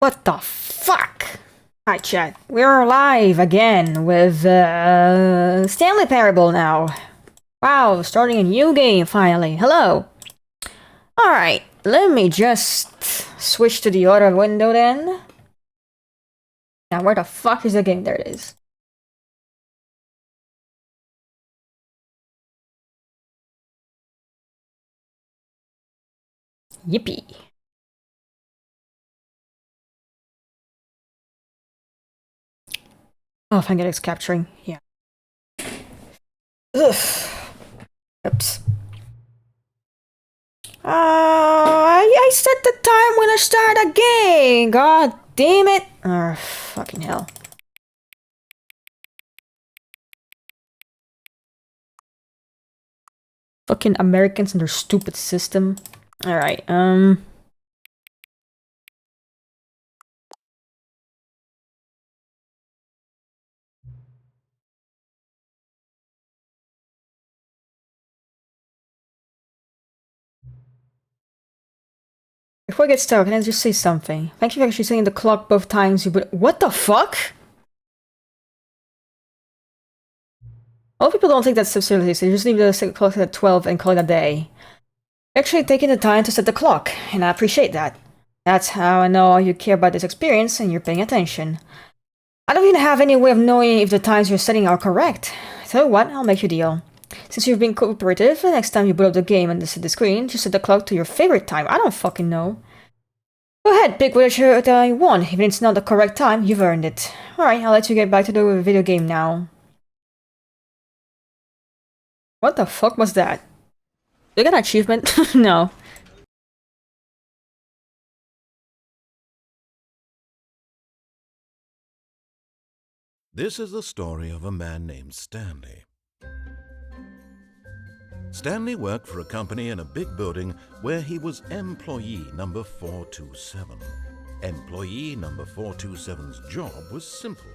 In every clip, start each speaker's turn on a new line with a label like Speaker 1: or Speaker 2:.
Speaker 1: What the fuck? Hi chat, we're live again with Stanley Parable now. Wow, starting a new game finally. Hello. Alright, let me just switch to the other window then. Now where the fuck is the game? There it is. Yippee. Oh, thank God it's capturing. Yeah. Ugh. Oops. I set the time when I start a game. God damn it. Oh, fucking hell. Fucking Americans and their stupid system. Alright, before I get started, can I just say something? Thank you for actually saying the clock both times you put- What the fuck? A lot of people don't think that's so seriously, so you just leave the clock at 12 and call it a day. Actually taking the time to set the clock, and I appreciate that. That's how I know you care about this experience and you're paying attention. I don't even have any way of knowing if the times you're setting are correct. So what, I'll make you a deal. Since you've been cooperative, the next time you boot up the game and set the screen, just set the clock to your favorite time. I don't fucking know. Go ahead, pick whichever you want. Even if it's not the correct time, you've earned it. Alright, I'll let you get back to the video game now. What the fuck was that? Did I get an achievement? No.
Speaker 2: This is the story of a man named Stanley. Stanley worked for a company in a big building where he was employee number 427. Employee number 427's job was simple.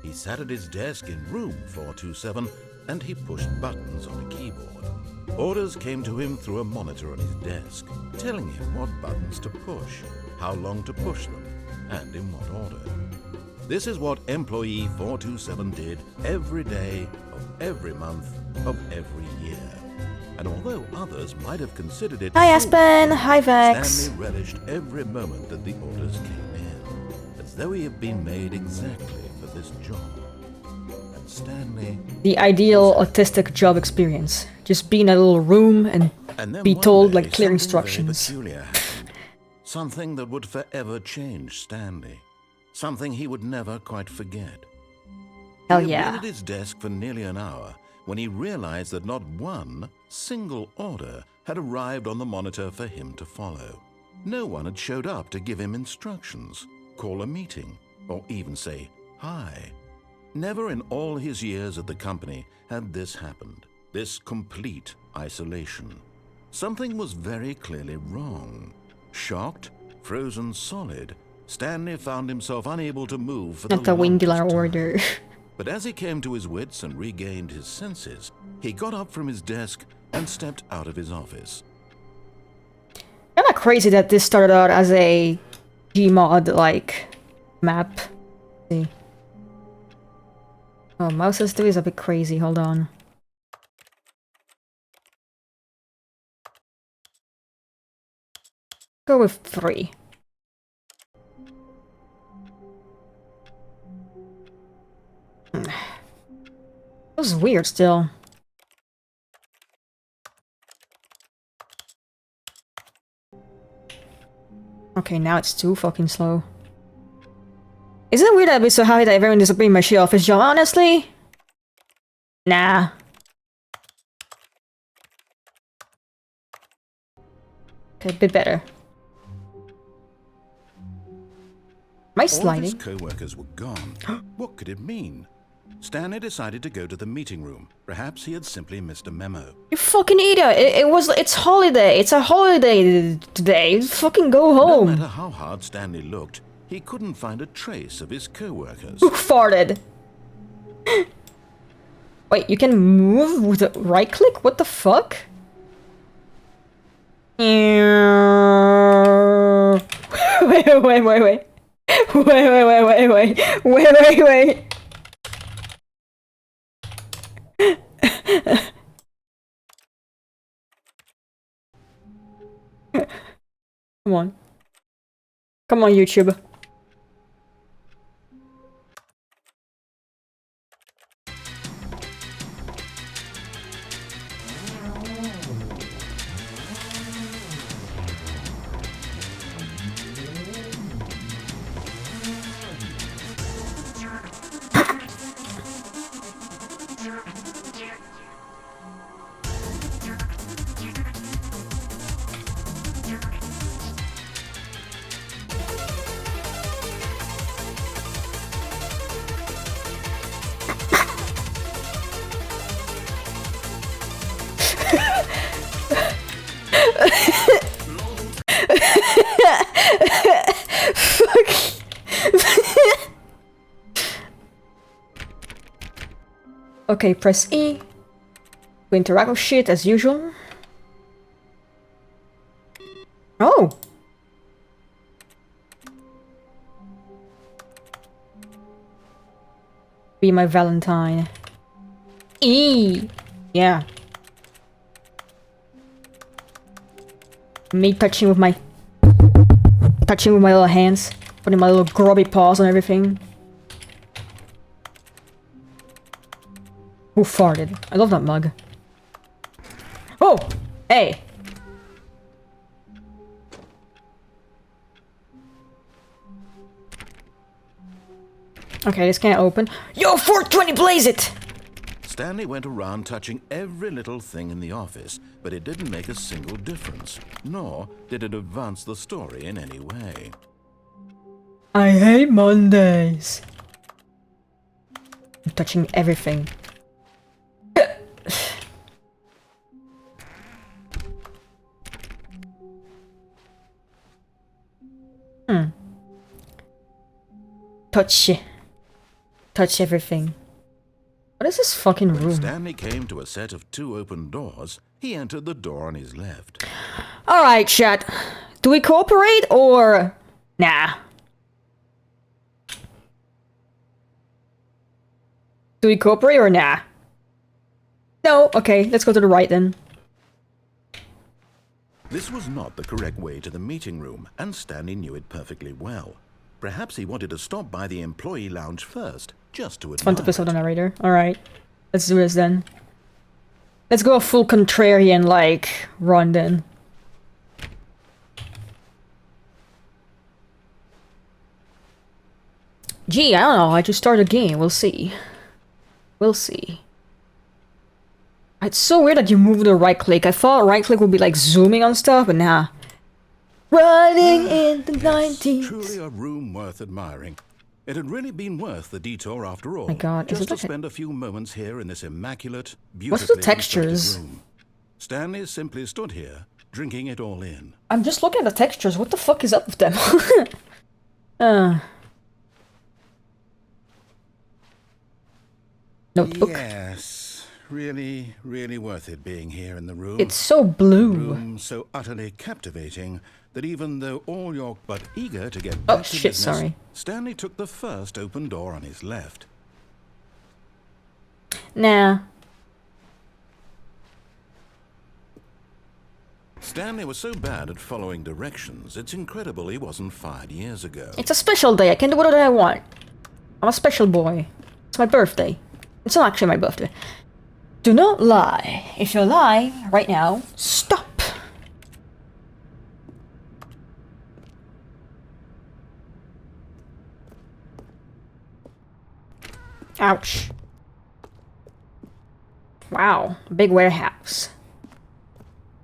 Speaker 2: He sat at his desk in room 427 and he pushed buttons on a keyboard. Orders came to him through a monitor on his desk, telling him what buttons to push, how long to push them, and in what order. This is what employee 427 did every day of every month of every year. And although others might have considered it
Speaker 1: Hi Aspen, hi Vex.
Speaker 2: Stanley relished every moment that the orders came in, as though he had been made exactly for this job. And Stanley...
Speaker 1: The ideal autistic job experience. Just be in a little room and be told like clear instructions.
Speaker 2: Something that would forever change Stanley. Something he would never quite forget.
Speaker 1: Hell
Speaker 2: He had
Speaker 1: yeah.
Speaker 2: been at his desk for nearly an hour when he realized that not one single order had arrived on the monitor for him to follow. No one had showed up to give him instructions, call a meeting, or even say hi. Never in all his years at the company had this happened, this complete isolation. Something was very clearly wrong. Shocked, frozen solid, Stanley found himself unable to move for the
Speaker 1: Not the Wingular
Speaker 2: longest time.
Speaker 1: order.
Speaker 2: But as he came to his wits and regained his senses, he got up from his desk and stepped out of his office.
Speaker 1: Kinda crazy that this started out as a Gmod like map. See. Oh, mouse sensitivity is a bit crazy, hold on. Go with 3. This is weird still. Okay, now it's too fucking slow. Isn't it weird that I'd be so happy that everyone disappeared my shit office job, honestly? Nah. Okay, a bit better. Am I
Speaker 2: All of his
Speaker 1: sliding?
Speaker 2: co-workers were gone. What could it mean? Stanley decided to go to the meeting room. Perhaps he had simply missed a memo.
Speaker 1: You fucking idiot! It's holiday! It's a holiday today! Fucking go
Speaker 2: No
Speaker 1: home!
Speaker 2: matter how hard Stanley looked, he couldn't find a trace of his co-workers.
Speaker 1: Who farted? Wait, you can move with a right click? What the fuck? Wait. Wait. Come on. Come on, YouTube. Okay, press E to interact with shit as usual. Oh! Be my Valentine. E! Yeah. Me touching with my little hands. Putting my little grubby paws on everything. Who farted? I love that mug. Oh! Hey! Okay, this can't open. Yo, 420, blaze it!
Speaker 2: Stanley went around touching every little thing in the office, but it didn't make a single difference, nor did it advance the story in any way.
Speaker 1: I hate Mondays. I'm touching everything. Touch everything. What is this fucking room?
Speaker 2: When Stanley came to a set of 2 open doors, he entered the door on his left.
Speaker 1: Alright, chat. Do we cooperate or... Nah. Do we cooperate or nah? No, okay, let's go to the right then.
Speaker 2: This was not the correct way to the meeting room, and Stanley knew it perfectly well. Perhaps he wanted to stop by the employee lounge first, just to admire
Speaker 1: Fun to piss off the narrator. Alright. Let's do this then. Let's go a full contrarian, like, run then. Gee, I don't know. I just started a game. We'll see. We'll see. It's so weird that you move the right click. I thought right click would be like zooming on stuff, but nah. Running in the 90s.
Speaker 2: Truly a room worth admiring. It had really been worth the detour after all.
Speaker 1: My God,
Speaker 2: just
Speaker 1: is it
Speaker 2: to
Speaker 1: like
Speaker 2: spend a few moments here in this immaculate, beautifully
Speaker 1: What's the
Speaker 2: constructed
Speaker 1: textures?
Speaker 2: room. Stanley simply stood here, drinking it all in.
Speaker 1: I'm just looking at the textures. What the fuck is up with them? Notebook.
Speaker 2: Yes, really worth it being here in the room.
Speaker 1: It's so blue.
Speaker 2: Room so utterly captivating that even though all your but eager to get
Speaker 1: Oh
Speaker 2: back to
Speaker 1: shit,
Speaker 2: business,
Speaker 1: sorry.
Speaker 2: Stanley took the first open door on his left.
Speaker 1: Nah.
Speaker 2: Stanley was so bad at following directions, it's incredible he wasn't fired years ago.
Speaker 1: It's a special day. I can do whatever I want. I'm a special boy. It's my birthday. It's not actually my birthday. Do not lie. If you lie right now, stop. Ouch. Wow, big warehouse.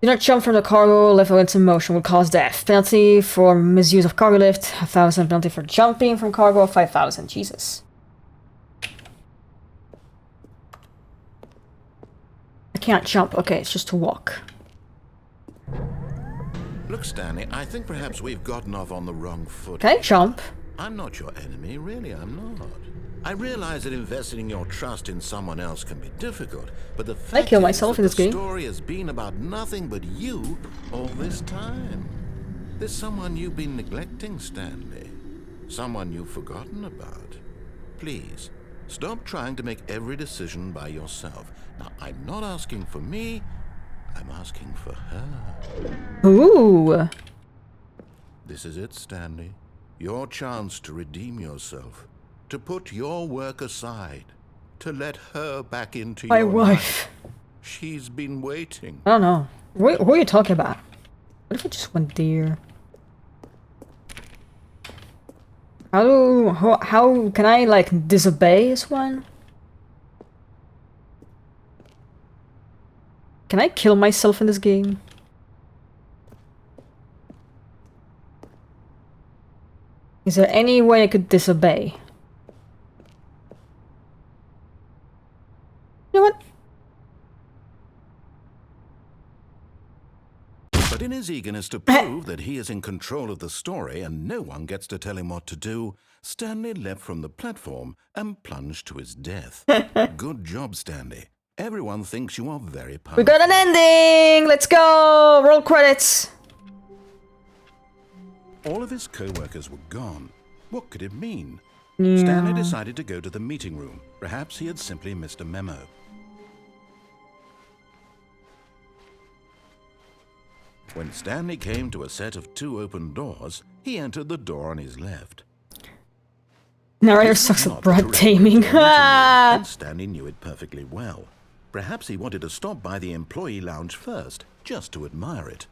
Speaker 1: Do not jump from the cargo lift when it's in motion, will cause death. Penalty for misuse of cargo lift, 1,000. Penalty for jumping from cargo, 5,000. Jesus. I can't jump. Okay, it's just to walk.
Speaker 2: Look, Stanley, I think perhaps we've gotten off on the wrong foot.
Speaker 1: Can I jump?
Speaker 2: I'm not your enemy, really, I'm not. I realize that investing your trust in someone else can be difficult, but the fact
Speaker 1: kill
Speaker 2: is
Speaker 1: myself
Speaker 2: that
Speaker 1: in this game.
Speaker 2: the story has been about nothing but you all this time. There's someone you've been neglecting, Stanley. Someone you've forgotten about. Please, stop trying to make every decision by yourself. Now, I'm not asking for me, I'm asking for her.
Speaker 1: Ooh.
Speaker 2: This is it, Stanley. Your chance to redeem yourself. To put your work aside. To let her back into
Speaker 1: My
Speaker 2: your
Speaker 1: wife.
Speaker 2: life. She's been waiting.
Speaker 1: I don't know. Who are you talking about? What if I just went there? How can I like disobey this one? Can I kill myself in this game? Is there any way I could disobey? You know what?
Speaker 2: But in his eagerness to prove that he is in control of the story and no one gets to tell him what to do, Stanley leapt from the platform and plunged to his death. Good job, Stanley. Everyone thinks you are very powerful.
Speaker 1: We got an ending! Let's go! Roll credits!
Speaker 2: All of his co-workers were gone. What could it mean?
Speaker 1: Yeah.
Speaker 2: Stanley decided to go to the meeting room. Perhaps he had simply missed a memo. When Stanley came to a set of 2 open doors, he entered the door on his left.
Speaker 1: Narrator
Speaker 2: This was
Speaker 1: sucks
Speaker 2: not
Speaker 1: at
Speaker 2: the
Speaker 1: broad
Speaker 2: correct way to
Speaker 1: taming.
Speaker 2: enter a meeting room, and Stanley knew it perfectly well. Perhaps he wanted to stop by the employee lounge first, just to admire it.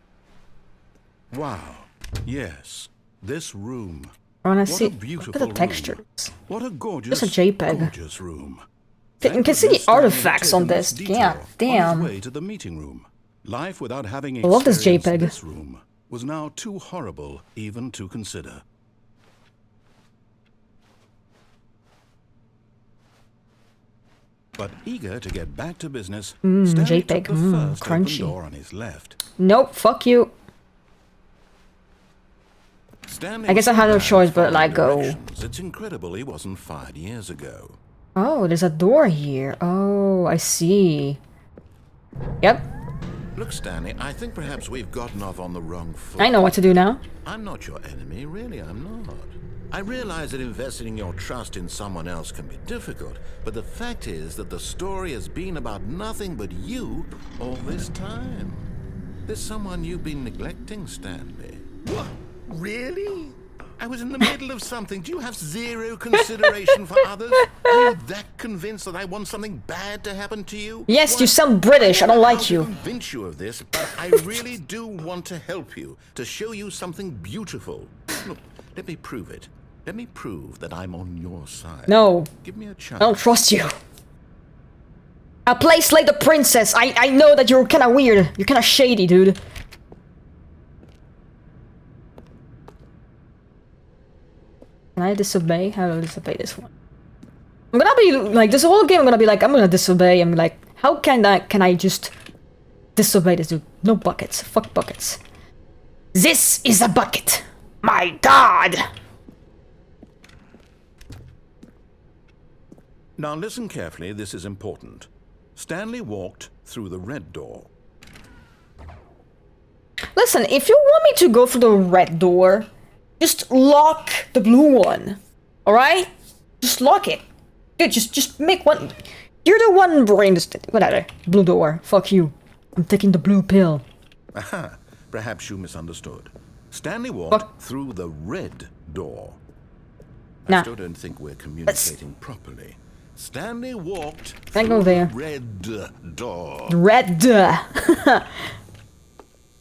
Speaker 2: Wow. Yes. This room.
Speaker 1: I wanna
Speaker 2: What
Speaker 1: see.
Speaker 2: a
Speaker 1: Look
Speaker 2: beautiful
Speaker 1: at the
Speaker 2: room.
Speaker 1: textures.
Speaker 2: What a gorgeous,
Speaker 1: Just a JPEG.
Speaker 2: gorgeous room.
Speaker 1: You can see the
Speaker 2: Thank goodness Stanley had
Speaker 1: artifacts on
Speaker 2: taken
Speaker 1: this.
Speaker 2: detour
Speaker 1: Yeah,
Speaker 2: On
Speaker 1: damn.
Speaker 2: his way to the meeting room. Life without having
Speaker 1: I love this
Speaker 2: experienced
Speaker 1: JPEG.
Speaker 2: this room was now too horrible even to consider. But eager to get back to business, Stanley
Speaker 1: JPEG,
Speaker 2: took the first
Speaker 1: crunchy.
Speaker 2: open door on his left.
Speaker 1: Nope, fuck you.
Speaker 2: Stanley
Speaker 1: I guess I
Speaker 2: was
Speaker 1: had no
Speaker 2: bad
Speaker 1: choice
Speaker 2: at
Speaker 1: but, like,
Speaker 2: following
Speaker 1: go.
Speaker 2: directions. It's incredible he wasn't fired years ago.
Speaker 1: Oh, there's a door here. Oh, I see. Yep,
Speaker 2: Look, Stanley, I think perhaps we've gotten off on the wrong foot.
Speaker 1: I know what to do now.
Speaker 2: I'm not your enemy, really, I'm not. I realize that investing your trust in someone else can be difficult, but the fact is that the story has been about nothing but you all this time. There's someone you've been neglecting, Stanley. What? Really? I was in the middle of something. Do you have zero consideration for others? Are you that convinced that I want something bad to happen to you?
Speaker 1: Yes,
Speaker 2: Why,
Speaker 1: you sound British. I don't
Speaker 2: how
Speaker 1: like
Speaker 2: to
Speaker 1: you.
Speaker 2: convince you of this, but I really do want to help you, to show you something beautiful. Look, let me prove it. Let me prove that I'm on your side.
Speaker 1: No,
Speaker 2: Give me a
Speaker 1: I
Speaker 2: chance.
Speaker 1: don't trust you. I play Slay the Princess. I know that you're kind of weird. You're kind of shady, dude. Can I disobey? How do I disobey this one? I'm gonna be like, this whole game I'm gonna be like, I'm gonna disobey. I'm like, how can I just disobey this dude? No buckets. Fuck buckets. This is a bucket. My god.
Speaker 2: Now listen carefully, this is important. Stanley walked through the red door.
Speaker 1: Listen, if you want me to go through the red door, just lock the blue one. Alright? Just lock it. Dude, just make one. You're the one brain this whatever. Blue door. Fuck you. I'm taking the blue pill.
Speaker 2: Aha, perhaps you misunderstood. Stanley walked through the red door.
Speaker 1: Nah.
Speaker 2: I still don't think we're communicating properly. Stanley walked
Speaker 1: Can I go
Speaker 2: through
Speaker 1: there?
Speaker 2: the red door.
Speaker 1: Red.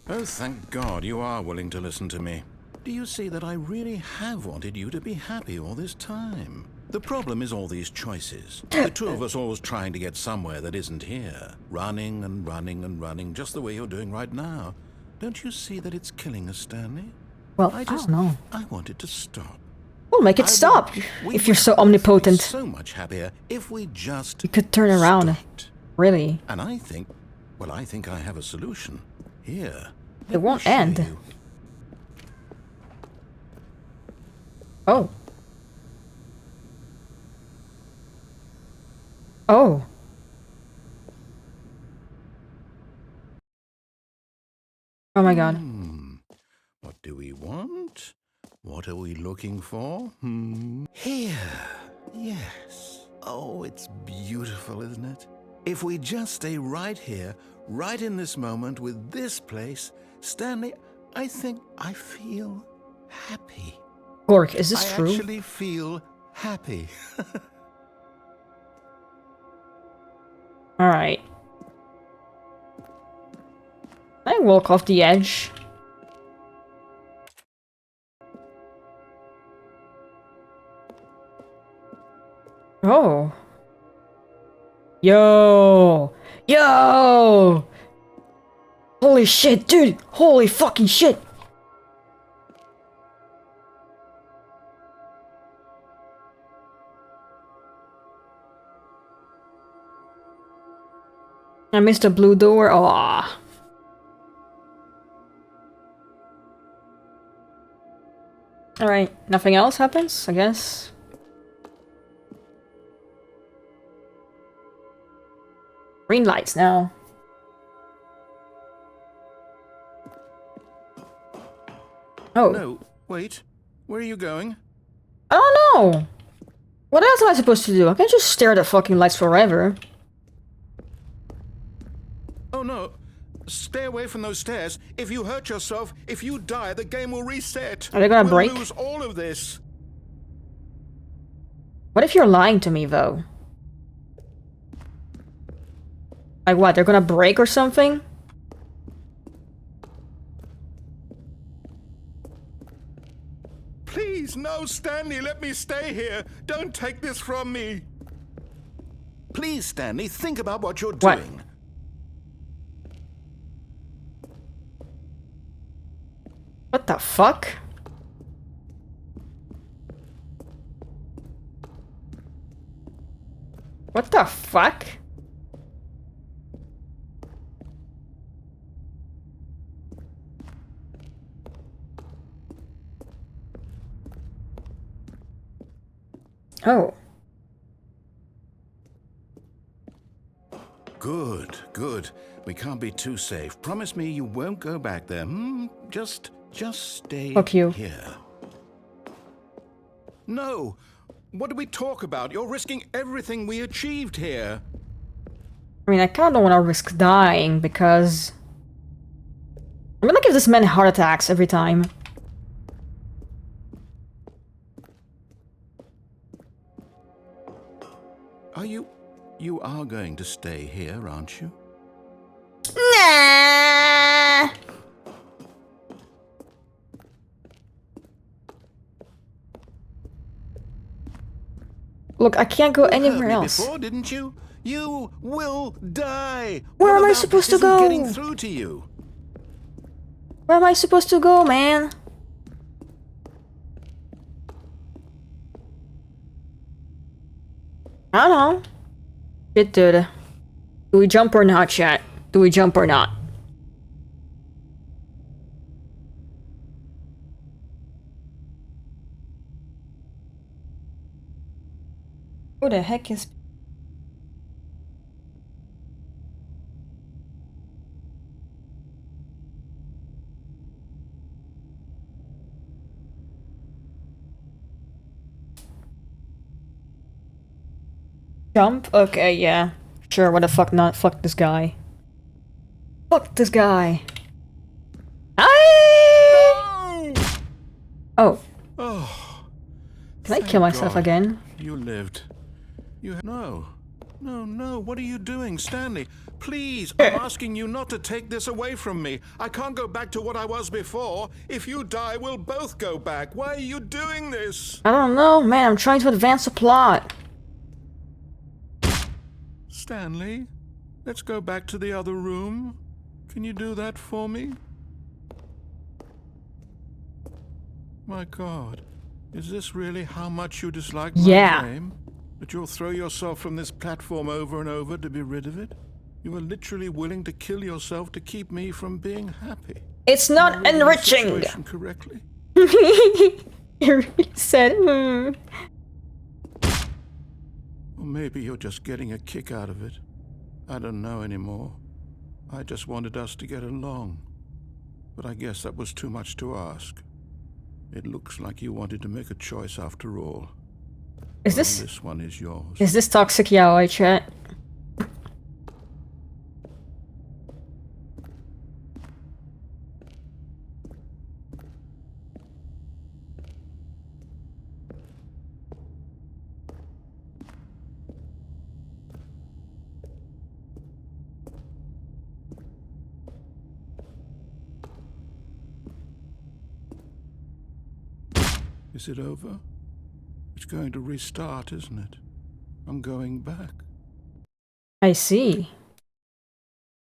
Speaker 2: Oh, thank God you are willing to listen to me. Do you see that I really have wanted you to be happy all this time? The problem is all these choices. The two of us always trying to get somewhere that isn't here. Running and running and running, just the way you're doing right now. Don't you see that it's killing us, Stanley?
Speaker 1: Well, I don't know.
Speaker 2: I want it to stop.
Speaker 1: We'll make it stop. If you're so omnipotent.
Speaker 2: So much happier if we just
Speaker 1: You could turn around.
Speaker 2: stopped.
Speaker 1: Really.
Speaker 2: And I think I have a solution. Here.
Speaker 1: It won't end.
Speaker 2: You.
Speaker 1: Oh. Oh. Oh my god.
Speaker 2: What do we want? What are we looking for? Here. Yes. Oh, it's beautiful, isn't it? If we just stay right here, right in this moment with this place, Stanley, I think I feel happy.
Speaker 1: Gork, is this
Speaker 2: I
Speaker 1: true?
Speaker 2: actually feel happy.
Speaker 1: Alright. I walk off the edge. Oh. Yo! Yo! Holy shit, dude! Holy fucking shit! I missed the blue door. Aw. Alright, nothing else happens, I guess. Green lights now. Oh.
Speaker 2: No, wait. Where are you going?
Speaker 1: I don't know. What else am I supposed to do? I can't just stare at the fucking lights forever.
Speaker 2: Oh no. Stay away from those stairs. If you hurt yourself, if you die, the game will reset.
Speaker 1: Are they gonna break?
Speaker 2: We'll lose all of this.
Speaker 1: What if you're lying to me, though? Like what, they're gonna break or something?
Speaker 2: Please, no, Stanley, let me stay here. Don't take this from me. Please, Stanley, think about what you're
Speaker 1: What?
Speaker 2: doing.
Speaker 1: What the fuck? What the fuck? Oh.
Speaker 2: Good, good. We can't be too safe. Promise me you won't go back there. Just stay
Speaker 1: Fuck you.
Speaker 2: here. No! What did we talk about? You're risking everything we achieved here.
Speaker 1: I mean, I kinda don't wanna risk dying, because... I'm gonna give this man heart attacks every time.
Speaker 2: You are going to stay here, aren't you?
Speaker 1: Nah! Look, I can't go anywhere else.
Speaker 2: Before, didn't you? You will die.
Speaker 1: Where
Speaker 2: What
Speaker 1: am I
Speaker 2: about
Speaker 1: supposed
Speaker 2: this
Speaker 1: to
Speaker 2: isn't
Speaker 1: go?
Speaker 2: Getting through to you.
Speaker 1: Where am I supposed to go, man? I don't know. Shit, dude. Do we jump or not, chat? Do we jump or not? Who the heck is... Jump? Okay, yeah. Sure, what the fuck not? Fuck this guy. Fuck this guy. I...
Speaker 2: No!
Speaker 1: Oh,
Speaker 2: Oh.
Speaker 1: can I
Speaker 2: Thank
Speaker 1: kill myself
Speaker 2: God.
Speaker 1: again?
Speaker 2: You lived. No. No. What are you doing, Stanley? Please, I'm asking you not to take this away from me. I can't go back to what I was before. If you die, we'll both go back. Why are you doing this?
Speaker 1: I don't know, man. I'm trying to advance the plot.
Speaker 2: Stanley, let's go back to the other room. Can you do that for me? My God, is this really how much you dislike my game? That you'll throw yourself from this platform over and over to be rid of it? You are literally willing to kill yourself to keep me from being happy.
Speaker 1: It's
Speaker 2: Am I
Speaker 1: not
Speaker 2: reading the
Speaker 1: enriching.
Speaker 2: situation correctly?
Speaker 1: You really said,
Speaker 2: Or maybe you're just getting a kick out of it. I don't know anymore. I just wanted us to get along. But I guess that was too much to ask. It looks like you wanted to make a choice after all.
Speaker 1: Is
Speaker 2: Well,
Speaker 1: this
Speaker 2: this one is yours.
Speaker 1: is this toxic yaoi chat?
Speaker 2: Is it over? It's going to restart, isn't it? I'm going back.
Speaker 1: I see.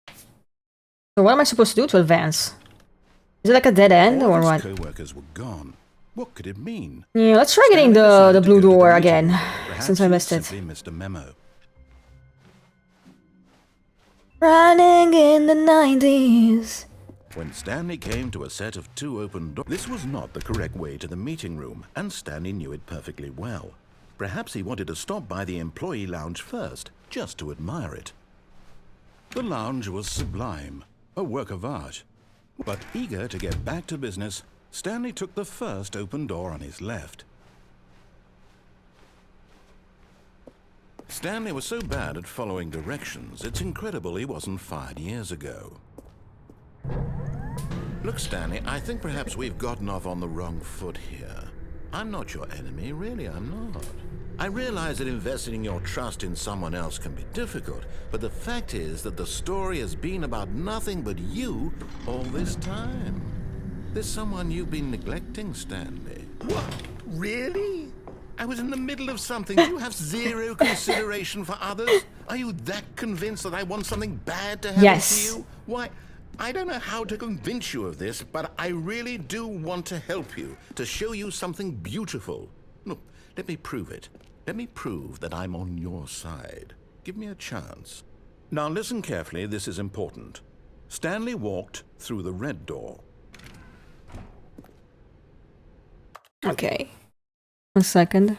Speaker 1: So what am I supposed to do to advance? Is it like a dead end
Speaker 2: All
Speaker 1: or
Speaker 2: of
Speaker 1: what?
Speaker 2: his co-workers were gone. What could it mean?
Speaker 1: Yeah, let's try getting
Speaker 2: Stanley
Speaker 1: the
Speaker 2: decided to
Speaker 1: blue
Speaker 2: go to
Speaker 1: door
Speaker 2: the meeting
Speaker 1: again,
Speaker 2: room. Perhaps
Speaker 1: since I
Speaker 2: he
Speaker 1: missed it.
Speaker 2: simply missed a memo.
Speaker 1: Running in the 90s.
Speaker 2: When Stanley came to a set of 2 open doors, this was not the correct way to the meeting room, and Stanley knew it perfectly well. Perhaps he wanted to stop by the employee lounge first, just to admire it. The lounge was sublime, a work of art. But eager to get back to business, Stanley took the first open door on his left. Stanley was so bad at following directions, it's incredible he wasn't fired years ago. Look, Stanley, I think perhaps we've gotten off on the wrong foot here. I'm not your enemy, really, I'm not. I realize that investing your trust in someone else can be difficult, but the fact is that the story has been about nothing but you all this time. There's someone you've been neglecting, Stanley. What? Really? I was in the middle of something. Do you have zero consideration for others? Are you that convinced that I want something bad to happen
Speaker 1: Yes.
Speaker 2: to you? Why, I don't know how to convince you of this, but I really do want to help you, to show you something beautiful. Look, let me prove it. Let me prove that I'm on your side. Give me a chance. Now listen carefully, this is important. Stanley walked through the red door.
Speaker 1: Okay. 1 second.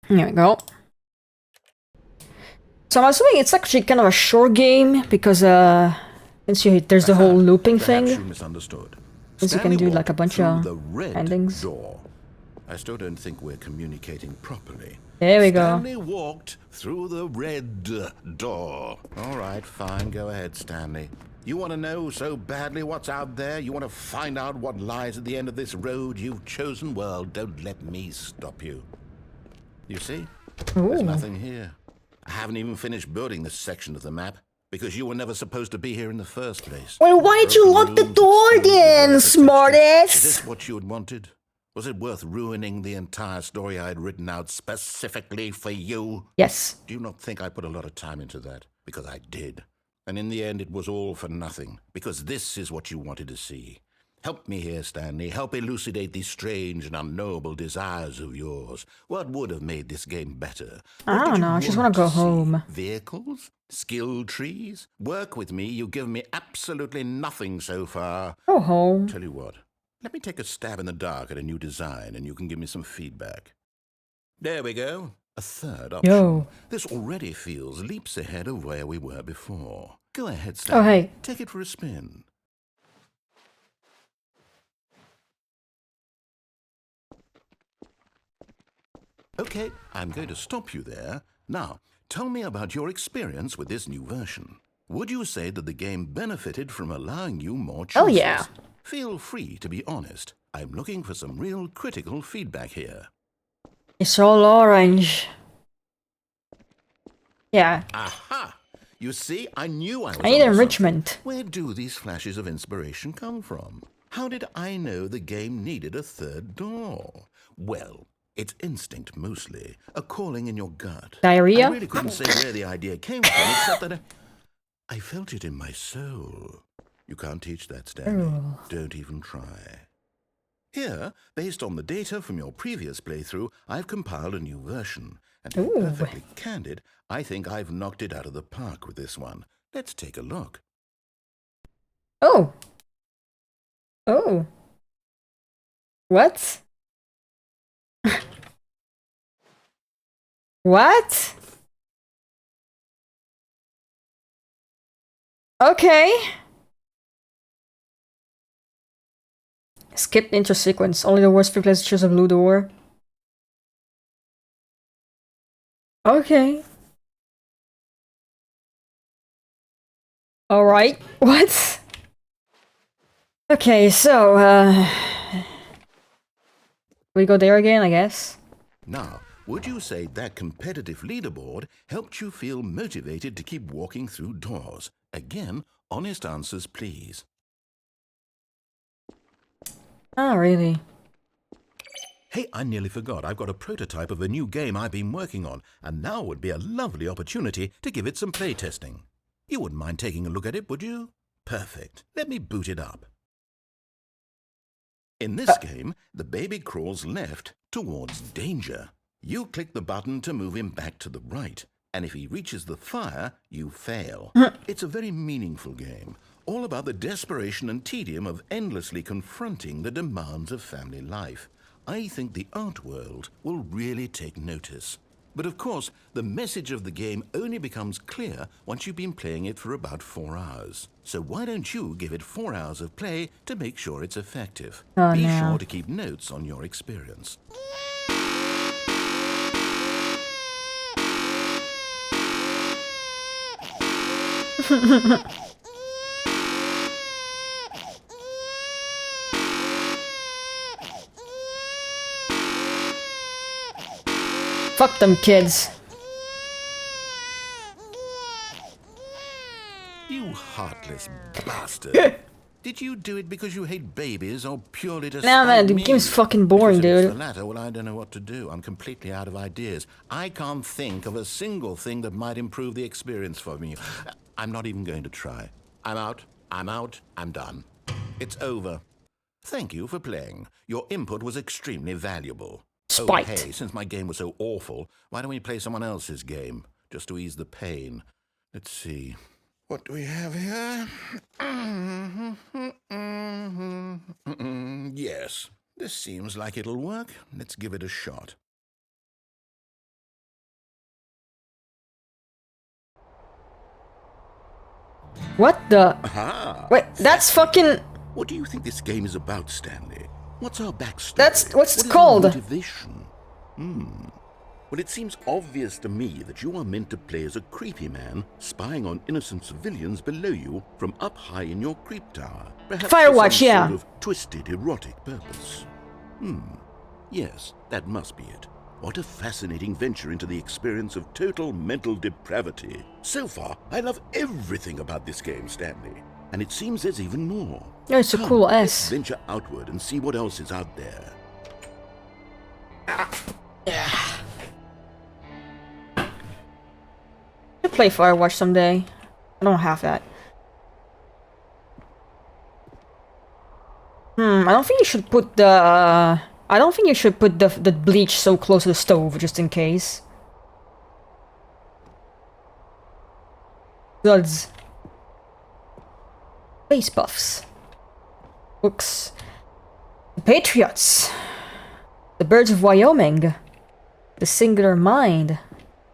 Speaker 1: Here we go. So I'm assuming it's actually kind of a short game because since there's the whole looping
Speaker 2: Perhaps you
Speaker 1: thing.
Speaker 2: misunderstood.
Speaker 1: Since you can
Speaker 2: Stanley
Speaker 1: do like a
Speaker 2: walked
Speaker 1: bunch
Speaker 2: through
Speaker 1: of
Speaker 2: the red
Speaker 1: endings.
Speaker 2: door. I still don't think we're communicating properly.
Speaker 1: There we go.
Speaker 2: Stanley walked through the red door. All right, fine. Go ahead, Stanley. You want to know so badly what's out there? You want to find out what lies at the end of this road you've chosen? Well, don't let me stop you. You see? There's
Speaker 1: Ooh.
Speaker 2: nothing here. I haven't even finished building this section of the map because you were never supposed to be here in the first place.
Speaker 1: Well, why'd you lock the
Speaker 2: Broken
Speaker 1: door
Speaker 2: rooms,
Speaker 1: then,
Speaker 2: exposed textures.
Speaker 1: smartass?
Speaker 2: Is this what you had wanted? Was it worth ruining the entire story I had written out specifically for you?
Speaker 1: Yes.
Speaker 2: Do you not think I put a lot of time into that? Because I did. And in the end, it was all for nothing. Because this is what you wanted to see. Help me here, Stanley. Help elucidate these strange and unknowable desires of yours. What would have made this game better?
Speaker 1: I
Speaker 2: What
Speaker 1: don't
Speaker 2: did you
Speaker 1: know, I just
Speaker 2: want
Speaker 1: wanna go
Speaker 2: to see?
Speaker 1: home.
Speaker 2: Vehicles? Skill trees? Work with me. You've given me absolutely nothing so far.
Speaker 1: Go home.
Speaker 2: Tell you what. Let me take a stab in the dark at a new design, and you can give me some feedback. There we go. A third option.
Speaker 1: Yo.
Speaker 2: This already feels leaps ahead of where we were before. Go ahead, Stanley.
Speaker 1: Oh, hey.
Speaker 2: Take it for a spin. Okay, I'm going to stop you there. Now, tell me about your experience with this new version. Would you say that the game benefited from allowing you more choices?
Speaker 1: Oh, yeah.
Speaker 2: Feel free to be honest. I'm looking for some real critical feedback here.
Speaker 1: It's all orange. Yeah.
Speaker 2: Aha! You see, I knew I was
Speaker 1: I need
Speaker 2: onto
Speaker 1: enrichment.
Speaker 2: something. Where do these flashes of inspiration come from? How did I know the game needed a third door? Well, it's instinct mostly, a calling in your gut.
Speaker 1: Diarrhea?
Speaker 2: I really couldn't say where the idea came from, except that I felt it in my soul. You can't teach that, Stanley.
Speaker 1: Ooh.
Speaker 2: Don't even try. Here, based on the data from your previous playthrough, I've compiled a new version. And to be
Speaker 1: Ooh.
Speaker 2: perfectly candid, I think I've knocked it out of the park with this one. Let's take a look.
Speaker 1: Oh. Oh. What? What? Okay. Skip intro sequence. Only the worst people choose a blue door. Okay. Alright. What? Okay, so, we go there again, I guess.
Speaker 2: Now, would you say that competitive leaderboard helped you feel motivated to keep walking through doors? Again, honest answers, please.
Speaker 1: Not really.
Speaker 2: Hey, I nearly forgot. I've got a prototype of a new game I've been working on, and now would be a lovely opportunity to give it some playtesting. You wouldn't mind taking a look at it, would you? Perfect. Let me boot it up. In this game, the baby crawls left towards danger. You click the button to move him back to the right, and if he reaches the fire, you fail. It's a very meaningful game, all about the desperation and tedium of endlessly confronting the demands of family life. I think the art world will really take notice. But of course, the message of the game only becomes clear once you've been playing it for about 4 hours. So why don't you give it 4 hours of play to make sure it's effective?
Speaker 1: Oh,
Speaker 2: Be
Speaker 1: no.
Speaker 2: sure to keep notes on your experience.
Speaker 1: Fuck them kids.
Speaker 2: You heartless bastard. Did you do it because you hate babies or purely to
Speaker 1: Nah, man,
Speaker 2: spite
Speaker 1: the
Speaker 2: me?
Speaker 1: game's fucking boring,
Speaker 2: Because if it's
Speaker 1: dude.
Speaker 2: the latter, well, I don't know what to do. I'm completely out of ideas. I can't think of a single thing that might improve the experience for me. I'm not even going to try. I'm out. I'm done. It's over. Thank you for playing. Your input was extremely valuable.
Speaker 1: Spite.
Speaker 2: Oh, hey, since my game was so awful, why don't we play someone else's game? Just to ease the pain. Let's see. What do we have here? Yes, this seems like it'll work. Let's give it a shot.
Speaker 1: What the?
Speaker 2: Aha!
Speaker 1: Wait, that's fucking.
Speaker 2: What do you think this game is about, Stanley? What's our backstory?
Speaker 1: What's
Speaker 2: What
Speaker 1: it
Speaker 2: is our
Speaker 1: called?
Speaker 2: motivation? Well, it seems obvious to me that you are meant to play as a creepy man spying on innocent civilians below you from up high in your creep tower. Perhaps
Speaker 1: Firewatch,
Speaker 2: for some
Speaker 1: yeah.
Speaker 2: sort of twisted erotic purpose. Yes, that must be it. What a fascinating venture into the experience of total mental depravity. So far, I love everything about this game, Stanley. And it seems there's even more.
Speaker 1: Yeah, it's a
Speaker 2: Come,
Speaker 1: cool
Speaker 2: let's
Speaker 1: S.
Speaker 2: venture outward and see what else is out there.
Speaker 1: I'll play Firewatch someday. I don't have that. I don't think you should put the. I don't think you should put the bleach so close to the stove, just in case. Duds. Face buffs. Books. The Patriots. The Birds of Wyoming. The Singular Mind.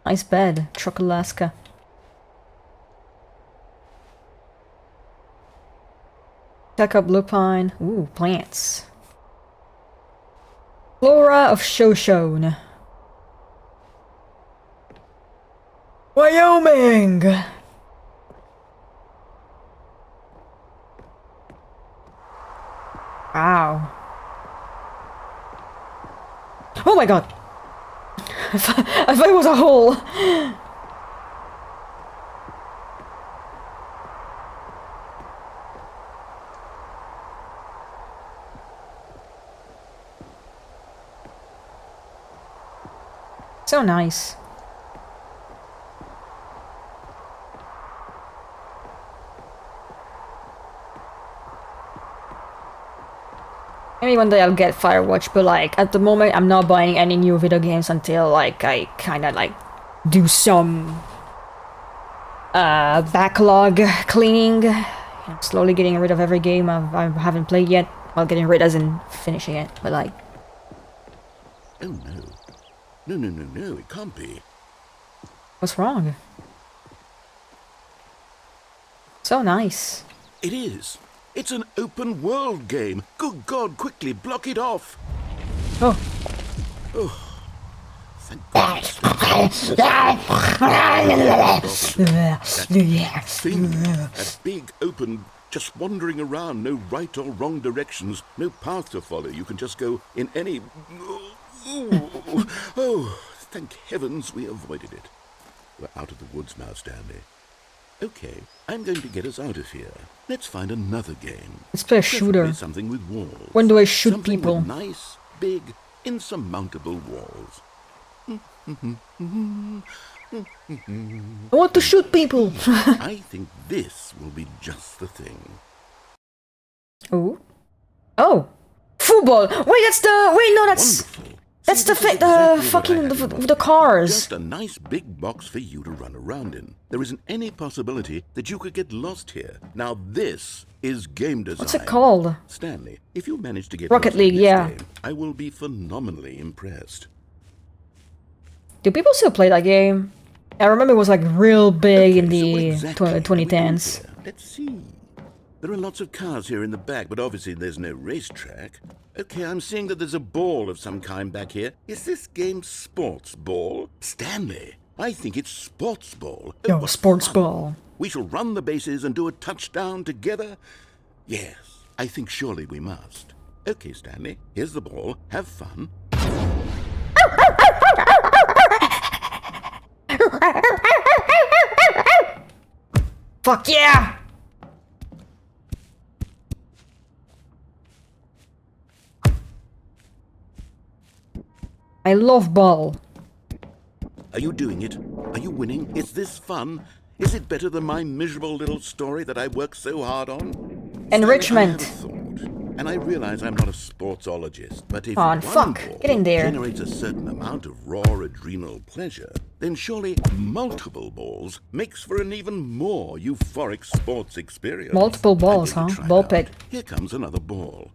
Speaker 1: Nice bed. Truck Alaska. Check up lupine. Ooh, plants. Flora of Shoshone. Wyoming! Wow. Oh my god! I thought it was a hole! So nice. Maybe one day I'll get Firewatch, but like at the moment I'm not buying any new video games until like I kinda like do some backlog cleaning. I'm slowly getting rid of every game I haven't played yet. Well, getting rid as in finishing it, but like...
Speaker 2: Oh no. No, it can't be.
Speaker 1: What's wrong? So nice.
Speaker 2: It is. It's an open world game. Good God, quickly block it off.
Speaker 1: Oh.
Speaker 2: Thank goodness. That thing, that big open, just wandering around, no right or wrong directions, no path to follow. You can just go in any... Oh, thank heavens we avoided it. We're out of the woods now, Stanley. Okay, I'm going to get us out of here. Let's find another game.
Speaker 1: Let's play a shooter.
Speaker 2: Preferably something with walls.
Speaker 1: When do I shoot
Speaker 2: Something
Speaker 1: people?
Speaker 2: with nice, big, insurmountable walls.
Speaker 1: I want to shoot people.
Speaker 2: I think this will be just the thing.
Speaker 1: Oh. Oh. Football. Wait, that's the... Wait, no, that's...
Speaker 2: Wonderful.
Speaker 1: That's
Speaker 2: See,
Speaker 1: the
Speaker 2: this is exactly what I
Speaker 1: fucking
Speaker 2: had in mind.
Speaker 1: the cars.
Speaker 2: Just a nice big box for you to run around in. There isn't any possibility that you could get lost here. Now this is game design.
Speaker 1: What's it called?
Speaker 2: Stanley, if you manage to get
Speaker 1: Rocket
Speaker 2: lost in
Speaker 1: League,
Speaker 2: this
Speaker 1: yeah.
Speaker 2: game, I will be phenomenally impressed.
Speaker 1: Do people still play that game? I remember it was like real big in
Speaker 2: Okay, so what
Speaker 1: the
Speaker 2: exactly do we do
Speaker 1: 2010s.
Speaker 2: here? Let's see. There are lots of cars here in the back, but obviously there's no racetrack. Okay, I'm seeing that there's a ball of some kind back here. Is this game sports ball? Stanley, I think it's sports ball.
Speaker 1: Yo,
Speaker 2: what
Speaker 1: sports
Speaker 2: fun.
Speaker 1: ball.
Speaker 2: We shall run the bases and do a touchdown together? Yes, I think surely we must. Okay, Stanley, here's the ball. Have fun.
Speaker 1: Fuck yeah! I love ball.
Speaker 2: Are you doing it? Are you winning? Is this fun? Is it better than my miserable little story that I worked so hard on?
Speaker 1: Enrichment.
Speaker 2: Stanley, I have a thought, and I realize I'm not a sportsologist, but if
Speaker 1: On,
Speaker 2: one
Speaker 1: fuck.
Speaker 2: ball
Speaker 1: Get in there.
Speaker 2: generates a certain amount of raw adrenal pleasure, then surely multiple balls makes for an even more euphoric sports experience.
Speaker 1: Multiple balls,
Speaker 2: I'm going
Speaker 1: huh?
Speaker 2: to try it
Speaker 1: Ball
Speaker 2: out.
Speaker 1: pit.
Speaker 2: Here comes another ball.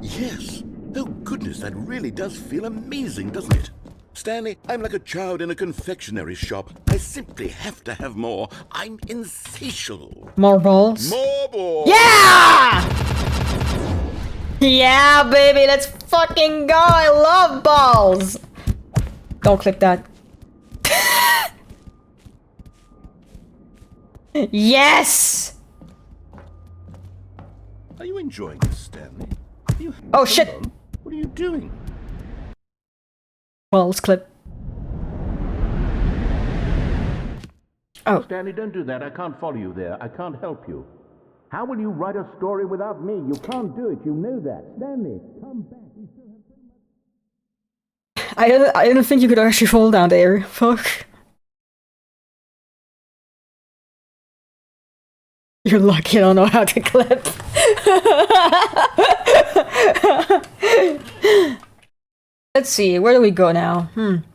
Speaker 2: Yes. Oh, goodness, that really does feel amazing, doesn't it? Stanley, I'm like a child in a confectionery shop. I simply have to have more. I'm insatiable.
Speaker 1: More balls?
Speaker 2: More balls!
Speaker 1: Yeah! Yeah, baby, let's fucking go! I love balls! Don't clip that. Yes!
Speaker 2: Are you enjoying this, Stanley?
Speaker 1: Oh, shit.
Speaker 2: What are you doing?
Speaker 1: Balls clip. Oh.
Speaker 2: Stanley, don't do that. I can't follow you there. I can't help you. How will you write a story without me? You can't do it. You know that. Stanley, come back. We still have so much...
Speaker 1: I didn't think you could actually fall down there. Fuck. You're lucky I don't know how to clip. Let's see, where do we go now? 1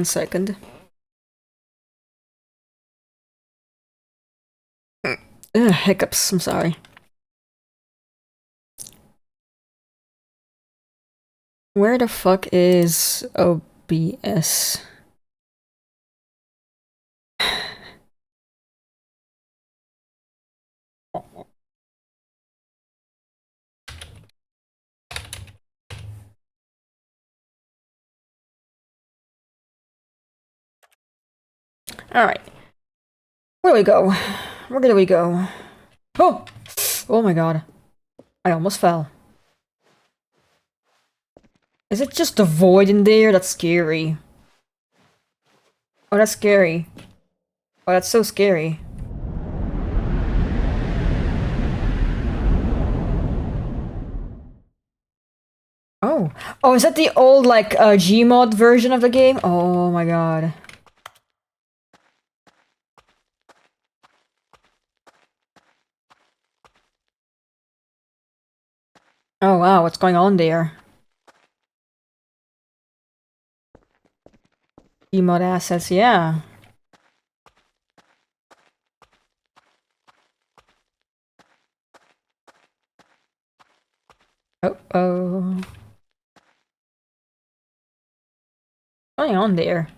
Speaker 1: second. Hiccups, I'm sorry. Where the fuck is OBS? Alright. Where do we go? Where do we go? Oh! Oh my god. I almost fell. Is it just a void in there? That's scary. Oh, that's scary. Oh, that's so scary. Oh. Oh, is that the old, like, Gmod version of the game? Oh my god. Oh wow, what's going on there? Gmod assets, yeah. Uh-oh. What's going on there?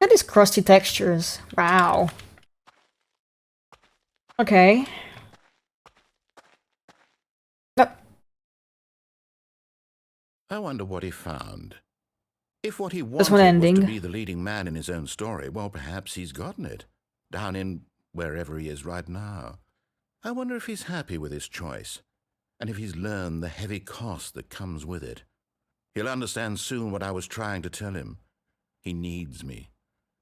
Speaker 1: Look at these crusty textures. Wow. Okay. Yep.
Speaker 2: I wonder what he found. If what he
Speaker 1: This one
Speaker 2: wanted was
Speaker 1: ending.
Speaker 2: to be the leading man in his own story, well, perhaps he's gotten it. Down in wherever he is right now. I wonder if he's happy with his choice, and if he's learned the heavy cost that comes with it. He'll understand soon what I was trying to tell him. He needs me.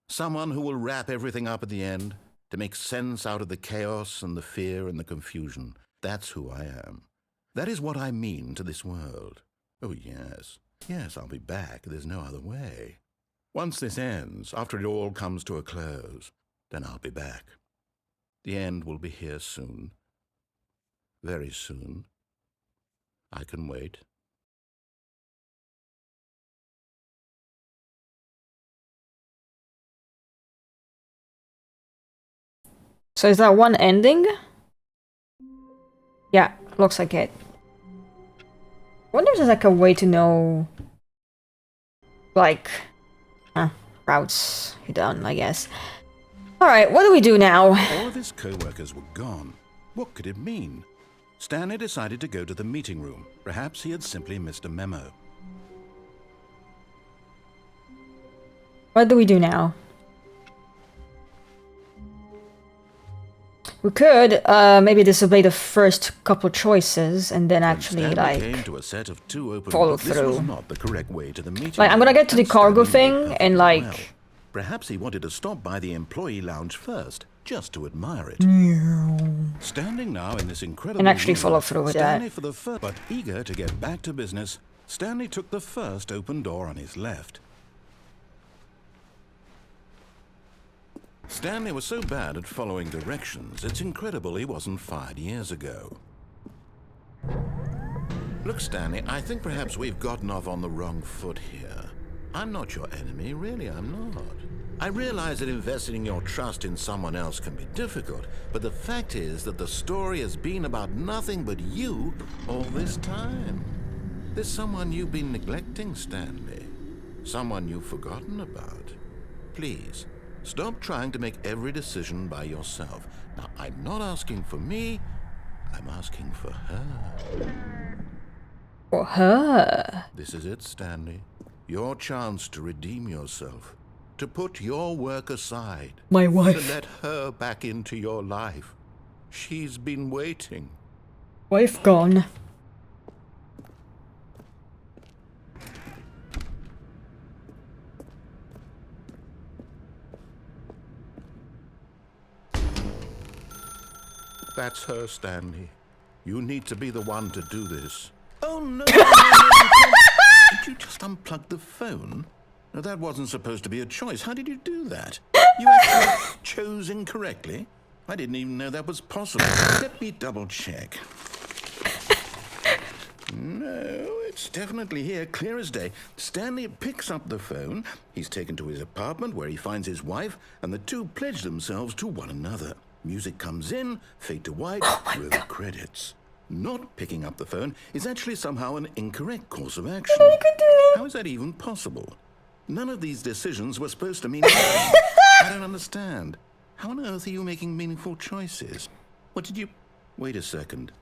Speaker 2: Someone who will wrap everything up at the end, to make sense out of the chaos and the fear and the confusion. That's who I am. That is what I mean to this world. Oh, yes. Yes, I'll be back. There's no other way. Once this ends, after it all comes to a close, then I'll be back. The end will be here soon. Very soon. I can wait.
Speaker 1: So is that one ending? Yeah, looks like it. I wonder if there's like a way to know, like, routes done, I guess. Alright, what do we do now?
Speaker 2: All of his co-workers were gone. What could it mean? Stanley decided to go to the meeting room. Perhaps he had simply missed a memo.
Speaker 1: What do we do now? We could, maybe disobey the first couple choices and then actually,
Speaker 2: Stanley
Speaker 1: like,
Speaker 2: came to a set of two open
Speaker 1: follow
Speaker 2: This was
Speaker 1: through.
Speaker 2: not the correct way to the meeting
Speaker 1: Like, I'm
Speaker 2: room,
Speaker 1: gonna get to the
Speaker 2: and
Speaker 1: cargo
Speaker 2: Stanley
Speaker 1: thing
Speaker 2: knew it
Speaker 1: and,
Speaker 2: perfectly
Speaker 1: like...
Speaker 2: well. Perhaps he wanted to stop by the employee lounge first, just to admire it. Standing now in this incredible
Speaker 1: And actually
Speaker 2: room,
Speaker 1: follow through with
Speaker 2: Stanley
Speaker 1: that.
Speaker 2: for the first, but eager to get back to business, Stanley took the first open door on his left. Stanley was so bad at following directions, it's incredible he wasn't fired years ago. Look, Stanley, I think perhaps we've gotten off on the wrong foot here. I'm not your enemy, really, I'm not. I realize that investing your trust in someone else can be difficult, but the fact is that the story has been about nothing but you all this time. There's someone you've been neglecting, Stanley. Someone you've forgotten about. Please, stop trying to make every decision by yourself. Now, I'm not asking for me, I'm asking for her.
Speaker 1: For her.
Speaker 2: This is it, Stanley. Your chance to redeem yourself. To put your work aside.
Speaker 1: My
Speaker 2: To
Speaker 1: wife.
Speaker 2: let her back into your life. She's been waiting.
Speaker 1: Wife gone.
Speaker 2: That's her, Stanley. You need to be the one to do this. Oh, no, no, no, you can't. Did you just unplug the phone? No, that wasn't supposed to be a choice. How did you do that? You actually chose incorrectly? I didn't even know that was possible. Let me double check. No, it's definitely here, clear as day. Stanley picks up the phone. He's taken to his apartment where he finds his wife, and the two pledge themselves to one another. Music comes in, fade to white, roll credits. Not picking up the phone is actually somehow an incorrect course of action. How is that even possible? None of these decisions were supposed to mean anything. I don't understand. How on earth are you making meaningful choices? What did you... Wait a second.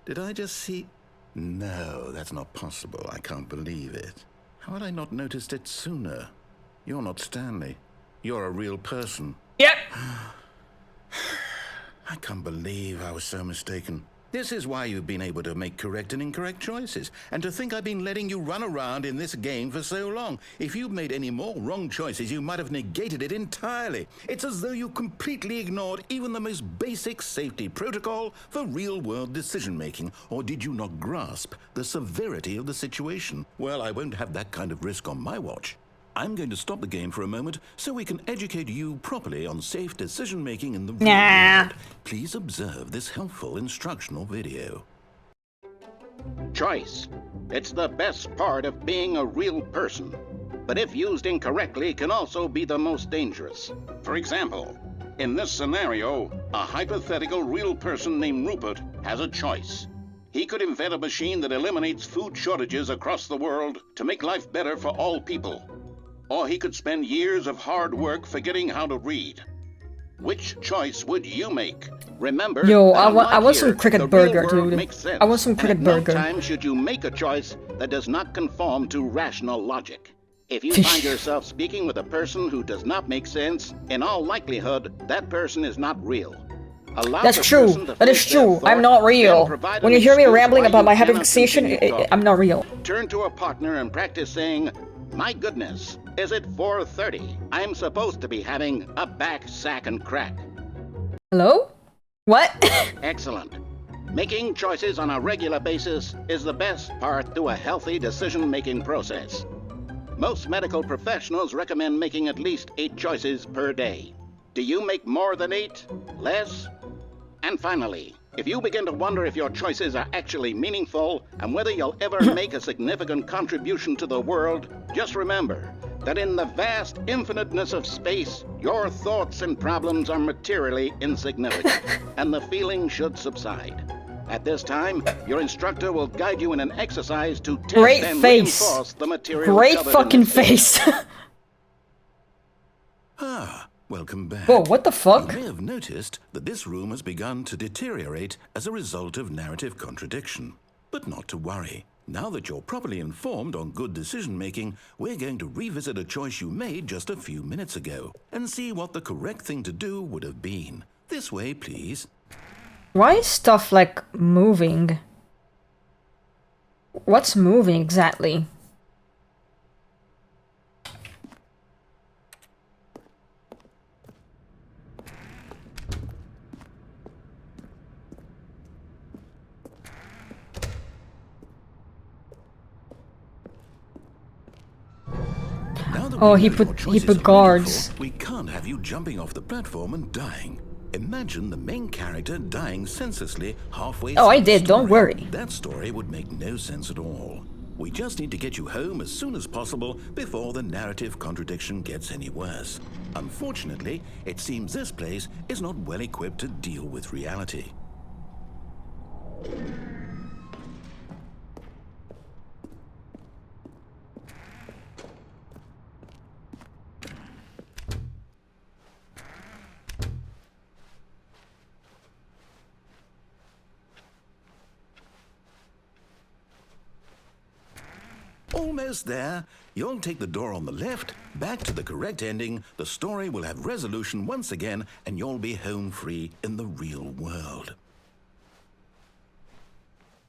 Speaker 2: Did I just see... No, that's not possible. I can't believe it. How had I not noticed it sooner? You're not Stanley. You're a real person.
Speaker 1: Yep.
Speaker 2: I can't believe I was so mistaken. This is why you've been able to make correct and incorrect choices. And to think I've been letting you run around in this game for so long. If you'd made any more wrong choices, you might have negated it entirely. It's as though you completely ignored even the most basic safety protocol for real-world decision-making. Or did you not grasp the severity of the situation? Well, I won't have that kind of risk on my watch. I'm going to stop the game for a moment so we can educate you properly on safe decision-making in the real
Speaker 1: Nah.
Speaker 2: world. Please observe this helpful instructional video.
Speaker 3: Choice. It's the best part of being a real person, but if used incorrectly can also be the most dangerous. For example, in this scenario, a hypothetical real person named Rupert has a choice. He could invent a machine that eliminates food shortages across the world to make life better for all people. Or he could spend years of hard work forgetting how to read. Which choice would you make? Remember,
Speaker 1: Yo,
Speaker 3: that
Speaker 1: I want some
Speaker 3: here,
Speaker 1: cricket
Speaker 3: the
Speaker 1: burger,
Speaker 3: real world
Speaker 1: dude.
Speaker 3: makes sense,
Speaker 1: I want some cricket
Speaker 3: and
Speaker 1: burger.
Speaker 3: No time should you make a choice that does not conform to rational logic. If you find yourself speaking with a person who does not make sense, in all likelihood, that person is not real. Allow the
Speaker 1: That's true.
Speaker 3: person to
Speaker 1: That is
Speaker 3: finish their
Speaker 1: true. I'm
Speaker 3: thought,
Speaker 1: not
Speaker 3: then
Speaker 1: real.
Speaker 3: provide
Speaker 1: When
Speaker 3: an
Speaker 1: you hear me
Speaker 3: excuse
Speaker 1: rambling
Speaker 3: why
Speaker 1: about
Speaker 3: you
Speaker 1: my
Speaker 3: cannot
Speaker 1: hyperfixation,
Speaker 3: continue talking.
Speaker 1: I'm not real.
Speaker 3: Turn to a partner and practice saying, "My goodness, is it 4:30? I'm supposed to be having a back, sack, and crack."
Speaker 1: Hello? What?
Speaker 3: Excellent. Making choices on a regular basis is the best part to a healthy decision-making process. Most medical professionals recommend making at least 8 choices per day. Do you make more than 8? Less? And finally, if you begin to wonder if your choices are actually meaningful and whether you'll ever make a significant contribution to the world, just remember that in the vast infiniteness of space, your thoughts and problems are materially insignificant, and the feeling should subside. At this time, your instructor will guide you in an exercise to test
Speaker 1: Great
Speaker 3: and
Speaker 1: face.
Speaker 3: reinforce the material
Speaker 1: Great
Speaker 3: covered in
Speaker 1: fucking
Speaker 3: this video.
Speaker 1: face.
Speaker 2: Welcome back.
Speaker 1: Whoa, what the fuck?
Speaker 2: You may have noticed that this room has begun to deteriorate as a result of narrative contradiction. But not to worry. Now that you're properly informed on good decision-making, we're going to revisit a choice you made just a few minutes ago and see what the correct thing to do would have been. This way, please.
Speaker 1: Why is stuff like moving? What's moving exactly?
Speaker 2: Now that
Speaker 1: Oh,
Speaker 2: we
Speaker 1: he
Speaker 2: know
Speaker 1: put-
Speaker 2: your
Speaker 1: he
Speaker 2: choices
Speaker 1: put
Speaker 2: are
Speaker 1: guards.
Speaker 2: meaningful, we can't have you jumping off the platform and dying. Imagine the main character dying senselessly halfway
Speaker 1: Oh, I
Speaker 2: through the
Speaker 1: did, don't
Speaker 2: story.
Speaker 1: worry.
Speaker 2: That story would make no sense at all. We just need to get you home as soon as possible before the narrative contradiction gets any worse. Unfortunately, it seems this place is not well equipped to deal with reality. Almost there. You'll take the door on the left, back to the correct ending, the story will have resolution once again, and you'll be home free in the real world.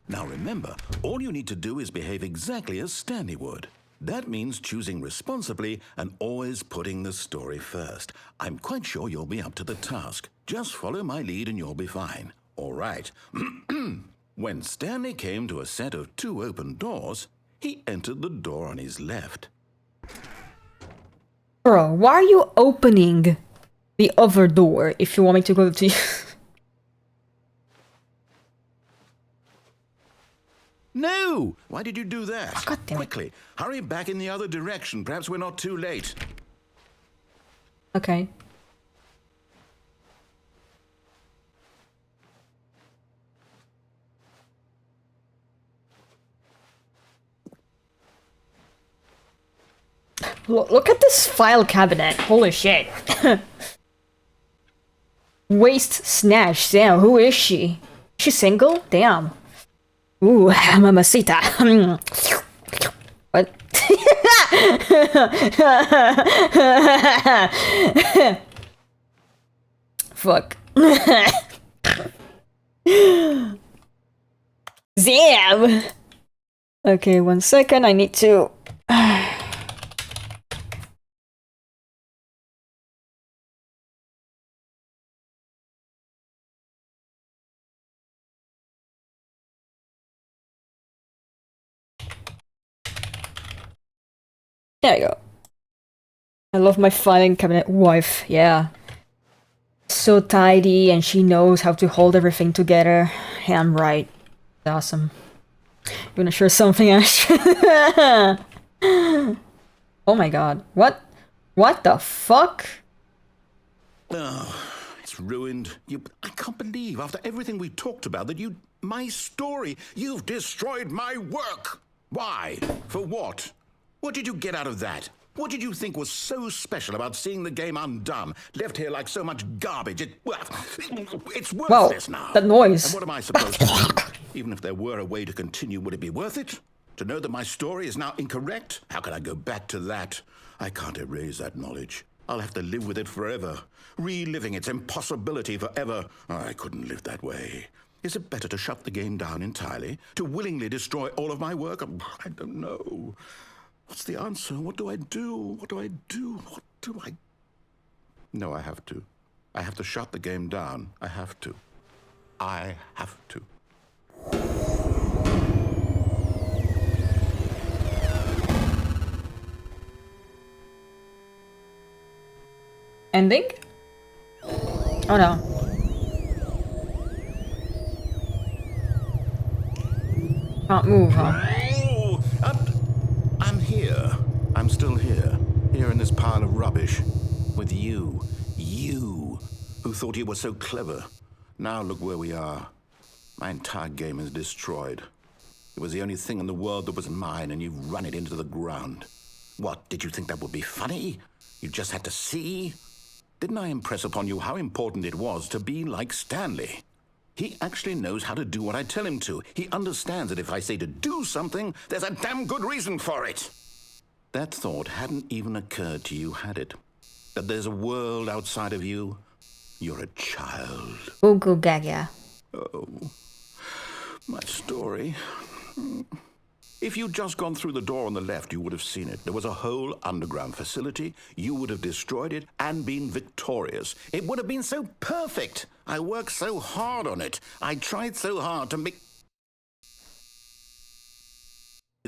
Speaker 2: Now remember, all you need to do is behave exactly as Stanley would. That means choosing responsibly and always putting the story first. I'm quite sure you'll be up to the task. Just follow my lead and you'll be fine. All right. When Stanley came to a set of 2 open doors, he entered the door on his left.
Speaker 1: Bro, why are you opening the other door if you want me to go to...
Speaker 2: No! Why did you do that?
Speaker 1: God damn it.
Speaker 2: Quickly, hurry back in the other direction. Perhaps we're not too late.
Speaker 1: Okay. Look at this file cabinet. Holy shit. Waist snatch. Damn, who is she? She single? Damn. Ooh, mamacita. What? Fuck. Damn. Okay, 1 second. I need to. There you go. I love my filing cabinet wife, yeah. So tidy and she knows how to hold everything together. Yeah, I'm right. Awesome. You wanna share something, Astra? Oh my god. What? What the fuck?
Speaker 2: Oh, it's ruined. I can't believe, after everything we talked about, that my story, you've destroyed my work. Why? For what? What did you get out of that? What did you think was so special about seeing the game undone, left here like so much garbage? It's worthless now.
Speaker 1: That noise.
Speaker 2: And what am I supposed to do? Even if there were a way to continue, would it be worth it? To know that my story is now incorrect? How can I go back to that? I can't erase that knowledge. I'll have to live with it forever, reliving its impossibility forever. I couldn't live that way. Is it better to shut the game down entirely? To willingly destroy all of my work? I don't know. What's the answer? What do I do? What do I do? What do I... No, I have to. I have to shut the game down. I have to. I have to.
Speaker 1: Ending? Oh no. Can't move, huh?
Speaker 2: Oh, I'm here. I'm still here. Here in this pile of rubbish. With you. You. Who thought you were so clever. Now look where we are. My entire game is destroyed. It was the only thing in the world that was mine, and you've run it into the ground. What, did you think that would be funny? You just had to see? Didn't I impress upon you how important it was to be like Stanley? He actually knows how to do what I tell him to. He understands that if I say to do something, there's a damn good reason for it. That thought hadn't even occurred to you, had it? That there's a world outside of you? You're a child.
Speaker 1: Goo goo gaga.
Speaker 2: Oh, my story. If you'd just gone through the door on the left, you would have seen it. There was a whole underground facility. You would have destroyed it and been victorious. It would have been so perfect. I worked so hard on it. I tried so hard to make...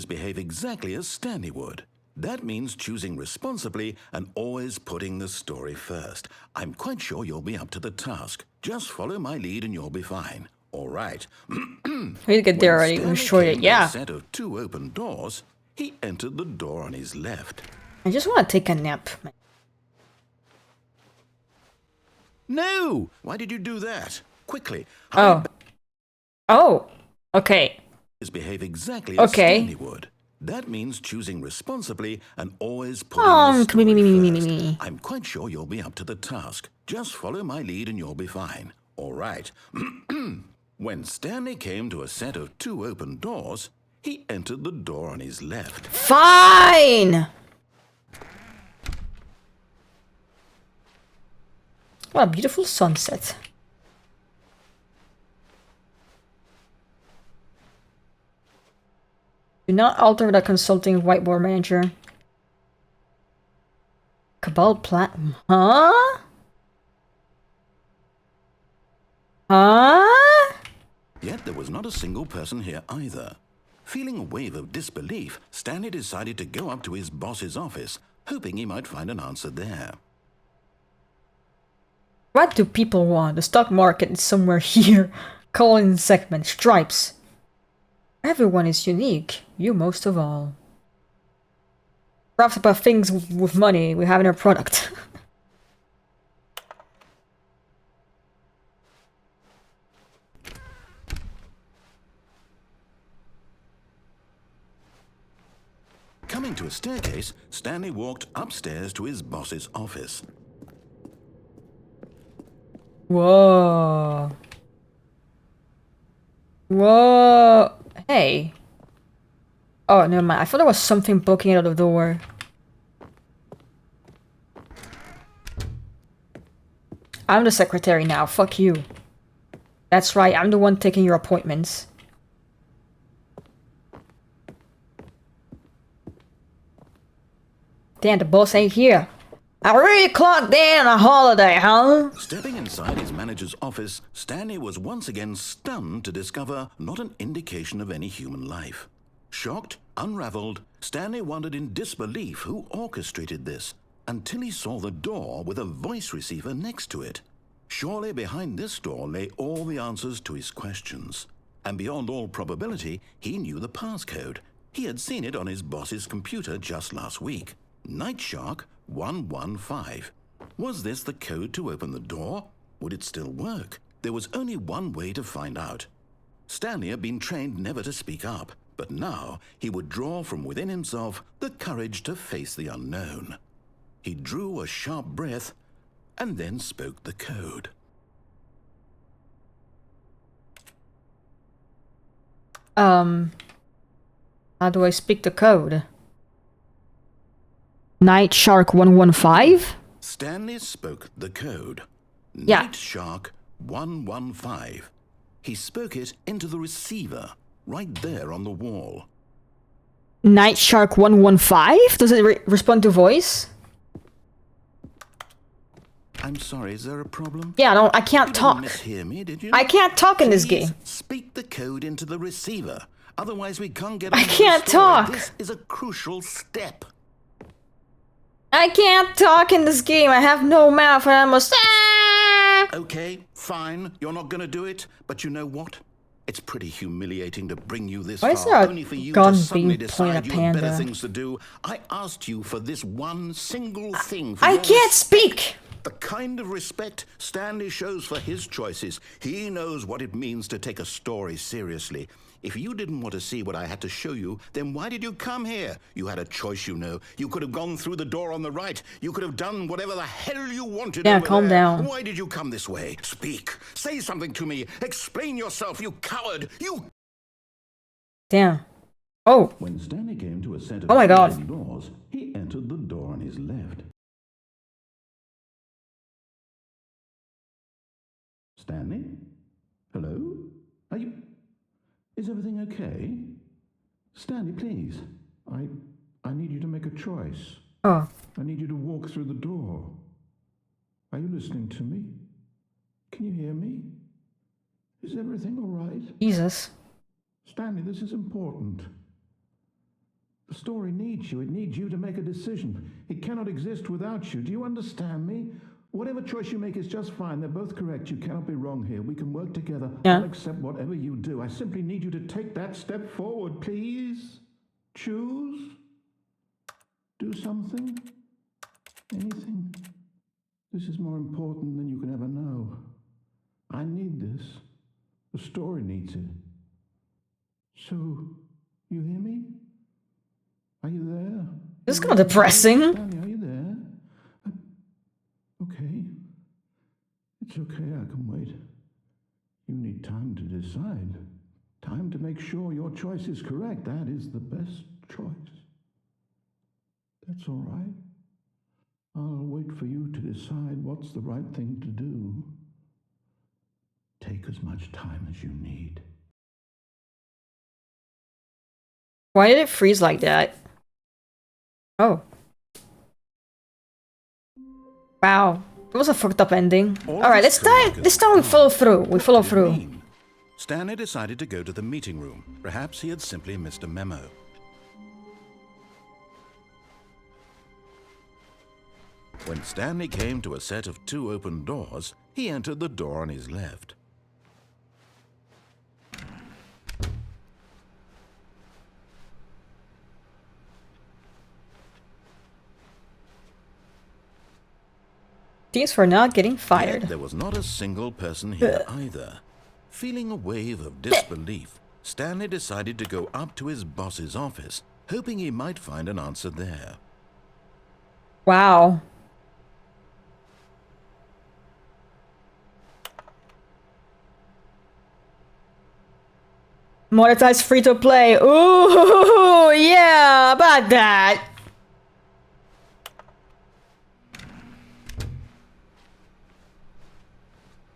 Speaker 2: behave exactly as Stanley would. That means choosing responsibly and always putting the story first. I'm quite sure you'll be up to the task. Just follow my lead and you'll be fine. All right.
Speaker 1: We get there already. We short it, yeah.
Speaker 2: A set of 2 open doors. He entered the door on his left.
Speaker 1: I just want to take a nap.
Speaker 2: No! Why did you do that? Quickly.
Speaker 1: Oh. Oh. Okay.
Speaker 2: Behave exactly as Stanley would. That means choosing responsibly and always putting the story first. I'm quite sure you'll be up to the task. Just follow my lead and you'll be fine. All right. When Stanley came to a set of 2 open doors, he entered the door on his left.
Speaker 1: Fine! What a beautiful sunset. Do not alter without consulting whiteboard manager. Cabal Platinum. Huh? Huh?
Speaker 2: Yet there was not a single person here either. Feeling a wave of disbelief, Stanley decided to go up to his boss's office, hoping he might find an answer there.
Speaker 1: What do people want? The stock market is somewhere here. Calling segment. Stripes. Everyone is unique. You most of all. Perhaps about things with money we have in our product.
Speaker 2: Coming to a staircase, Stanley walked upstairs to his boss's office.
Speaker 1: Whoa. Whoa. Hey. Oh, never mind. I thought there was something poking out of the door. I'm the secretary now. Fuck you. That's right. I'm the one taking your appointments. Damn, the boss ain't here. I already clocked in on a holiday, huh?
Speaker 2: Stepping inside his manager's office, Stanley was once again stunned to discover not an indication of any human life. Shocked, unraveled, Stanley wondered in disbelief who orchestrated this. until he saw the door with a voice receiver next to it. Surely behind this door lay all the answers to his questions. And beyond all probability, he knew the passcode. He had seen it on his boss's computer just last week. Night Shark 115. Was this the code to open the door? Would it still work? There was only one way to find out. Stanley had been trained never to speak up, but now he would draw from within himself the courage to face the unknown. He drew a sharp breath and then spoke the code.
Speaker 1: How do I speak the code? Night Shark 115?
Speaker 2: Stanley spoke the code.
Speaker 1: Yeah.
Speaker 2: Night Shark 115. He spoke it into the receiver, right there on the wall.
Speaker 1: Night Shark 115? Does it respond to voice?
Speaker 2: I'm sorry, is there a problem?
Speaker 1: Yeah, no, I can't
Speaker 2: You
Speaker 1: talk.
Speaker 2: didn't mishear me, did you?
Speaker 1: I can't talk in this
Speaker 2: Please
Speaker 1: game.
Speaker 2: speak the code into the receiver. Otherwise, we can't get on
Speaker 1: I
Speaker 2: with the
Speaker 1: can't
Speaker 2: story.
Speaker 1: talk.
Speaker 2: This is a crucial step.
Speaker 1: I can't talk in this game. I have no mouth and I must.
Speaker 2: Okay, fine. You're not going to do it. But you know what? It's pretty humiliating to bring you this
Speaker 1: Why is
Speaker 2: far,
Speaker 1: there a
Speaker 2: only for you
Speaker 1: gun
Speaker 2: to suddenly
Speaker 1: being pointed at
Speaker 2: decide you had better
Speaker 1: Panda?
Speaker 2: things to do. I asked you for this one single thing. For
Speaker 1: I
Speaker 2: your
Speaker 1: can't speak.
Speaker 2: The kind of respect Stanley shows for his choices. He knows what it means to take a story seriously. If you didn't want to see what I had to show you, then why did you come here? You had a choice, you know. You could have gone through the door on the right. You could have done whatever the hell you wanted.
Speaker 1: Yeah,
Speaker 2: over
Speaker 1: calm
Speaker 2: there.
Speaker 1: down.
Speaker 2: Why did you come this way? Speak. Say something to me. Explain yourself, you coward. You...
Speaker 1: Damn. Oh.
Speaker 2: When Stanley came to a set of
Speaker 1: Oh my God.
Speaker 2: doors, he entered the door on his left. Stanley? Hello? Are you... Is everything okay? Stanley, please. I need you to make a choice.
Speaker 1: Oh.
Speaker 2: I need you to walk through the door. Are you listening to me? Can you hear me? Is everything all right?
Speaker 1: Jesus.
Speaker 2: Stanley, this is important. The story needs you. It needs you to make a decision. It cannot exist without you. Do you understand me? Whatever choice you make is just fine. They're both correct. You cannot be wrong here. We can work together.
Speaker 1: Yeah.
Speaker 2: I'll accept whatever you do. I simply need you to take that step forward, please. Choose. Do something. Anything. This is more important than you can ever know. I need this. The story needs it. So, you hear me? Are you there?
Speaker 1: This is kind of depressing.
Speaker 2: Stanley, are you there? Okay. It's okay, I can wait. You need time to decide. Time to make sure your choice is correct. That is the best choice. That's all right. I'll wait for you to decide what's the right thing to do. Take as much time as you need.
Speaker 1: Why did it freeze like that? Oh. Wow. It was a fucked up ending. Alright, let's dive. This time we follow through. We follow through.
Speaker 2: Stanley decided to go to the meeting room. Perhaps he had simply missed a memo. When Stanley came to a set of 2 open doors, he entered the door on his left.
Speaker 1: Thanks for not getting
Speaker 2: Yet
Speaker 1: fired.
Speaker 2: there was not a single person here either. Feeling a wave of disbelief, Stanley decided to go up to his boss's office, hoping he might find an answer there.
Speaker 1: Wow. Monetized free to play. Ooh, yeah, about that.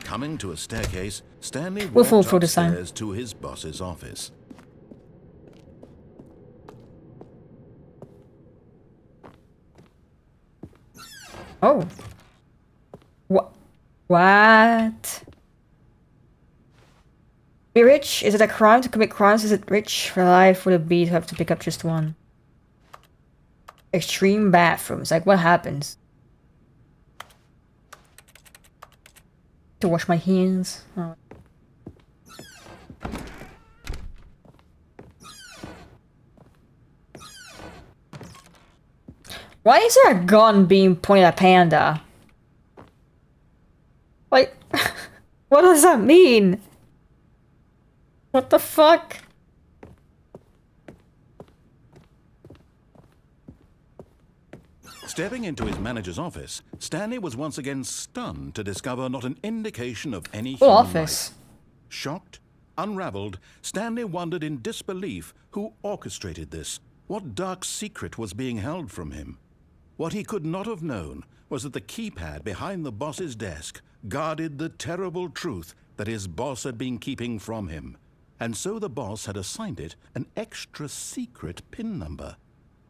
Speaker 2: Coming to a staircase, Stanley
Speaker 1: We'll fall
Speaker 2: walked
Speaker 1: through this time.
Speaker 2: upstairs to his boss's office.
Speaker 1: Oh. What? Be rich? Is it a crime to commit crimes? Is it rich for life? Would it be to have to pick up just one? Extreme bathrooms. Like, what happens? To wash my hands. Oh. Why is there a gun being pointed at Panda? Like, what does that mean? What the fuck?
Speaker 2: Stepping into his manager's office, Stanley was once again stunned to discover not an indication of any
Speaker 1: What
Speaker 2: human
Speaker 1: office?
Speaker 2: life. Shocked, unraveled, Stanley wondered in disbelief who orchestrated this. What dark secret was being held from him? What he could not have known was that the keypad behind the boss's desk guarded the terrible truth that his boss had been keeping from him. And so the boss had assigned it an extra secret PIN number.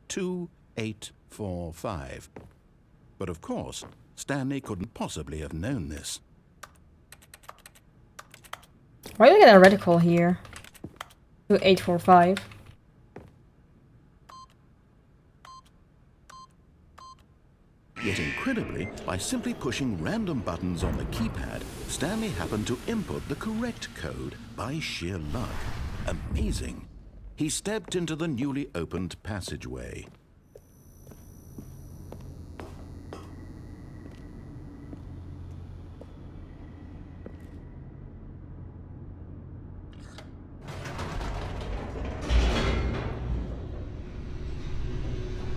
Speaker 2: 2845. But of course, Stanley couldn't possibly have known this.
Speaker 1: Why do we get a reticle here? 2845.
Speaker 2: Yet incredibly, by simply pushing random buttons on the keypad, Stanley happened to input the correct code by sheer luck. Amazing. He stepped into the newly opened passageway.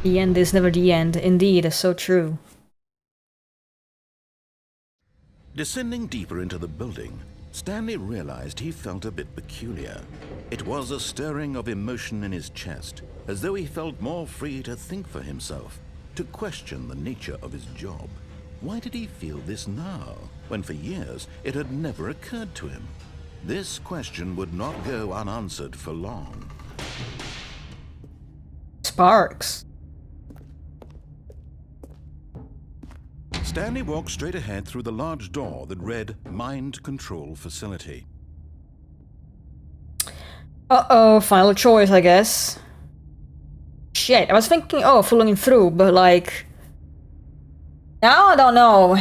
Speaker 1: The end is never the end. Indeed, so true.
Speaker 2: Descending deeper into the building, Stanley realized he felt a bit peculiar. It was a stirring of emotion in his chest, as though he felt more free to think for himself, to question the nature of his job. Why did he feel this now, when for years it had never occurred to him? This question would not go unanswered for long.
Speaker 1: Sparks.
Speaker 2: Stanley walked straight ahead through the large door that read Mind Control Facility.
Speaker 1: Uh-oh, final choice, I guess. Shit, I was thinking, oh, following through, but like... Now I don't know.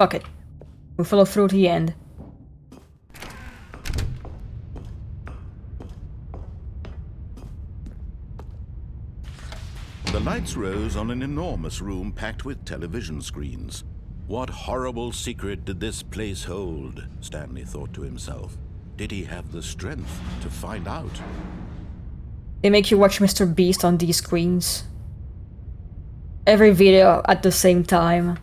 Speaker 1: Fuck it. We'll follow through to the end.
Speaker 2: The lights rose on an enormous room packed with television screens. What horrible secret did this place hold? Stanley thought to himself. Did he have the strength to find out?
Speaker 1: They make you watch Mr. Beast on these screens. Every video at the same time.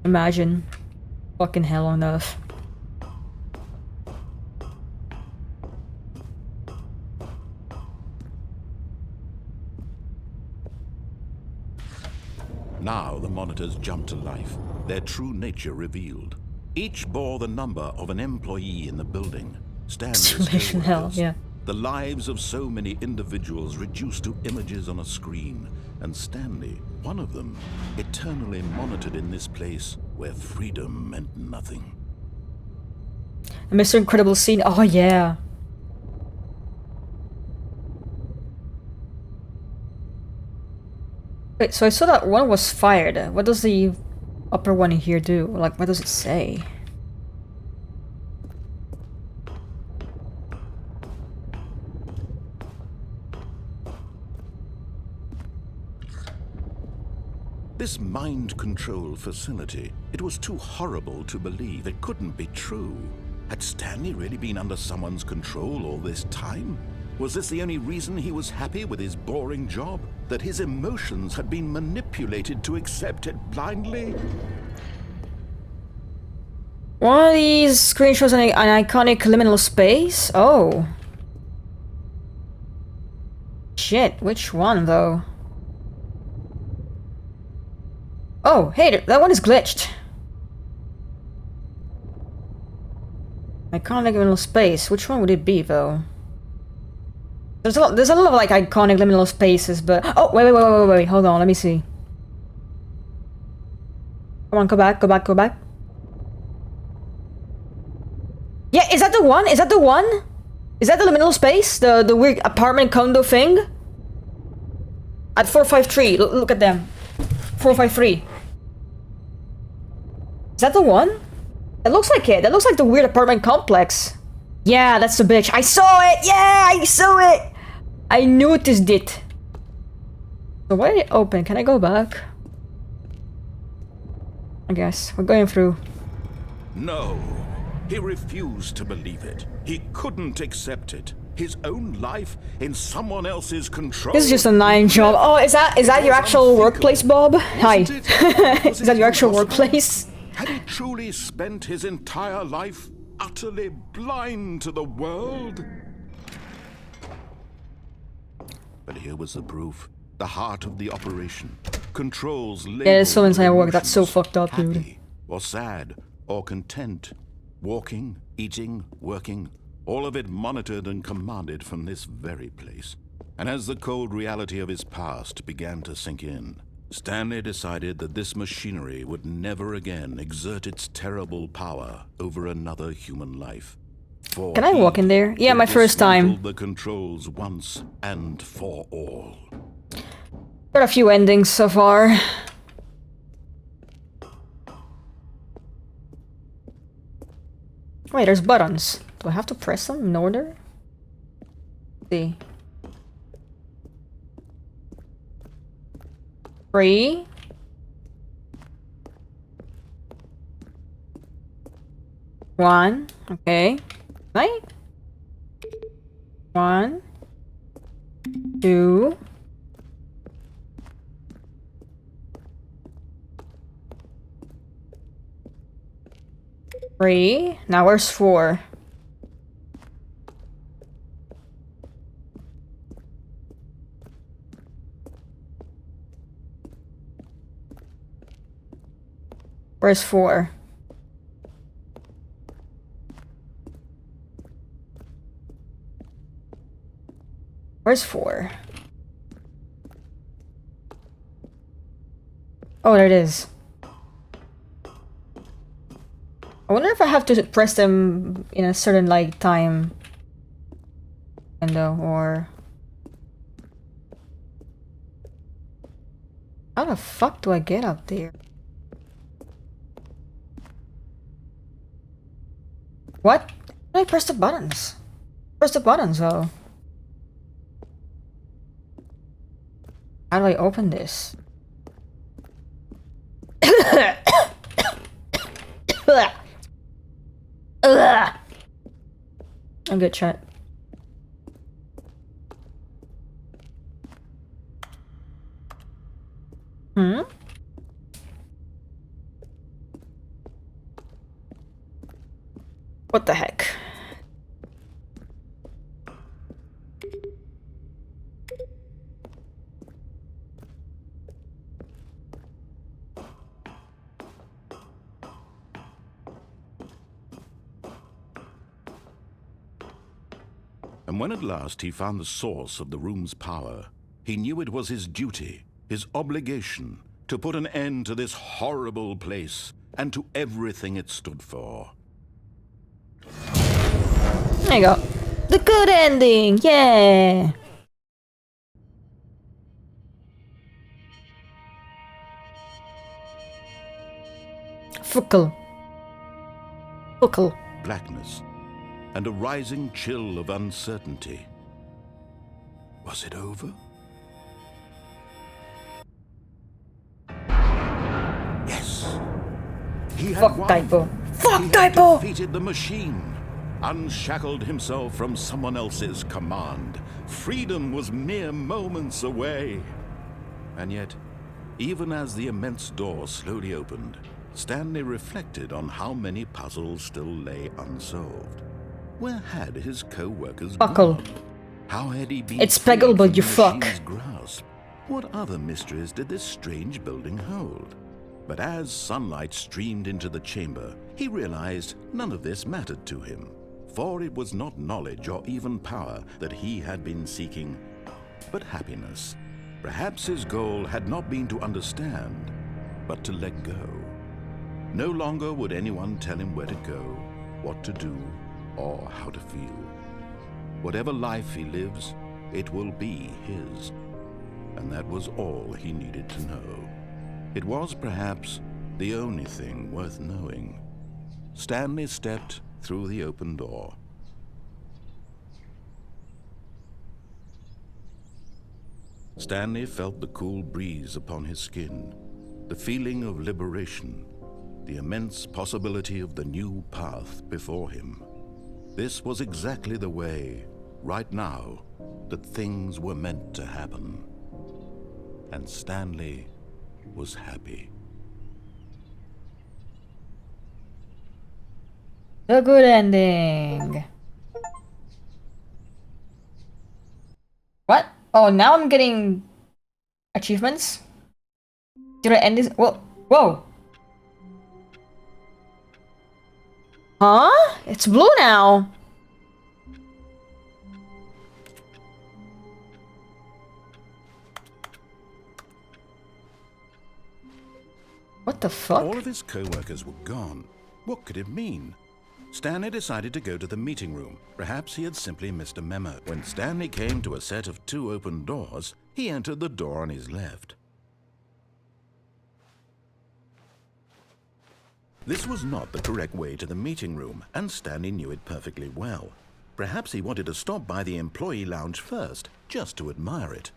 Speaker 1: Imagine. Fucking hell on earth.
Speaker 2: Now the monitors jumped to life, their true nature revealed. Each bore the number of an employee in the building.
Speaker 1: Simulation hell, yeah.
Speaker 2: The lives of so many individuals reduced to images on a screen, and Stanley, one of them, eternally monitored in this place where freedom meant nothing.
Speaker 1: A Mr. Incredible scene, oh yeah. Wait, so I saw that one was fired. What does the upper one in here do? Like, what does it say?
Speaker 2: This mind control facility, it was too horrible to believe. It couldn't be true. Had Stanley really been under someone's control all this time? Was this the only reason he was happy with his boring job? That his emotions had been manipulated to accept it blindly?
Speaker 1: One of these screenshots an iconic liminal space? Oh. Shit, which one though? Oh, hey, that one is glitched. Iconic liminal space. Which one would it be though? There's a lot of like iconic liminal spaces, but oh wait, hold on, let me see. Come on, go back. Yeah, is that the one? Is that the one? Is that the liminal space? The weird apartment condo thing? At 453. Look at them. 453. Is that the one? That looks like it. That looks like the weird apartment complex. Yeah, that's the bitch. I saw it! Yeah, I saw it! I noticed it. So why did it open? Can I go back? I guess. We're going through.
Speaker 2: No. He refused to believe it. He couldn't accept it. His own life in someone else's control.
Speaker 1: This is just a 9 job. Oh, is that your actual workplace, Bob? Hi. Is that your actual workplace?
Speaker 2: Had he truly spent his entire life utterly blind to the world? But here was the proof. The heart of the operation. Controls labeled.
Speaker 1: Yeah, there's so inside work. That's so fucked up, dude.
Speaker 2: Happy, or sad, or content. Walking, eating, working. All of it monitored and commanded from this very place. And as the cold reality of his past began to sink in, Stanley decided that this machinery would never again exert its terrible power over another human life. For
Speaker 1: Can I walk in there? Yeah, my first time.
Speaker 2: the controls once and for all.
Speaker 1: Got a few endings so far. Wait, there's buttons. Do I have to press them in order? Let's see. 3. One. Okay. Right? 1, 2. 3. Now where's 4? Where's 4? Where's 4? Oh, there it is. I wonder if I have to press them in a certain, like, time window, or... How the fuck do I get up there? What? How do I press the buttons? Press the buttons, though. How do I open this? I'm good, chat. Hmm? What the heck?
Speaker 2: And when at last he found the source of the room's power, he knew it was his duty, his obligation, to put an end to this horrible place and to everything it stood for.
Speaker 1: There you go. The good ending! Yeah! Fuckle. Fuckle.
Speaker 2: Blackness and a rising chill of uncertainty. Was it over? Yes. He had
Speaker 1: Fuck
Speaker 2: won.
Speaker 1: typo. Fuck
Speaker 2: He had
Speaker 1: typo!
Speaker 2: defeated the machine, unshackled himself from someone else's command. Freedom was mere moments away. And yet, even as the immense door slowly opened, Stanley reflected on how many puzzles still lay unsolved. Where had his co-workers
Speaker 1: Buckle.
Speaker 2: gone? How had he been
Speaker 1: It's
Speaker 2: freed
Speaker 1: Peggle, but
Speaker 2: from
Speaker 1: you
Speaker 2: the
Speaker 1: fuck.
Speaker 2: machine's grasp? What other mysteries did this strange building hold? But as sunlight streamed into the chamber, he realized none of this mattered to him, for it was not knowledge or even power that he had been seeking, but happiness. Perhaps his goal had not been to understand, but to let go. No longer would anyone tell him where to go, what to do, or how to feel. Whatever life he lives, it will be his. And that was all he needed to know. It was perhaps the only thing worth knowing. Stanley stepped through the open door. Stanley felt the cool breeze upon his skin, the feeling of liberation, the immense possibility of the new path before him. This was exactly the way, right now, that things were meant to happen. And Stanley was happy.
Speaker 1: The good ending. What? Oh, now I'm getting achievements? Did I end this? Whoa! Whoa! Huh? It's blue now! What the fuck?
Speaker 2: All of his co-workers were gone. What could it mean? Stanley decided to go to the meeting room. Perhaps he had simply missed a memo. When Stanley came to a set of 2 open doors, he entered the door on his left. This was not the correct way to the meeting room, and Stanley knew it perfectly well. Perhaps he wanted to stop by the employee lounge first, just to admire it.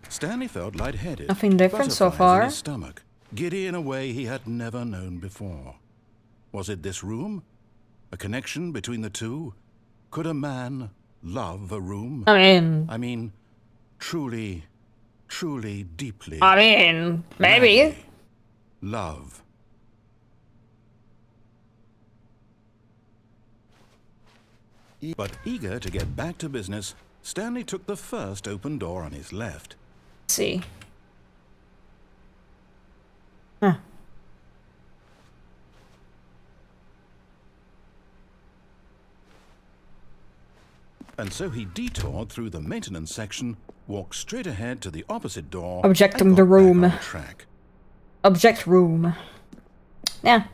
Speaker 2: Stanley felt lightheaded.
Speaker 1: Nothing different so
Speaker 2: butterflies
Speaker 1: far.
Speaker 2: in his stomach, giddy in a way he had never known before. Was it this room? A connection between the two? Could a man love a room?
Speaker 1: I
Speaker 2: mean, truly, truly, deeply.
Speaker 1: mean, maybe.
Speaker 2: madly love. But eager to get back to business, Stanley took the first open door on his left.
Speaker 1: Let's see. Huh.
Speaker 2: And so he detoured through the maintenance section, walked straight ahead to the opposite door,
Speaker 1: Objecting
Speaker 2: and
Speaker 1: the
Speaker 2: got
Speaker 1: room.
Speaker 2: back on track.
Speaker 1: Object room. Yeah.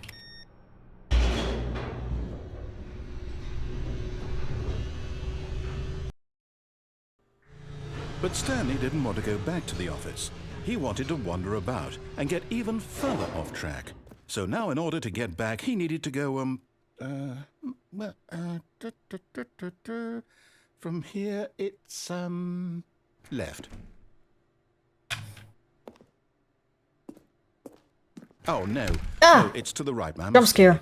Speaker 2: But Stanley didn't want to go back to the office. He wanted to wander about and get even further off track. So now in order to get back, he needed to go, from here it's, left. Oh, no.
Speaker 1: Ah!
Speaker 2: No, it's to the right, ma'am.
Speaker 1: Jump scare.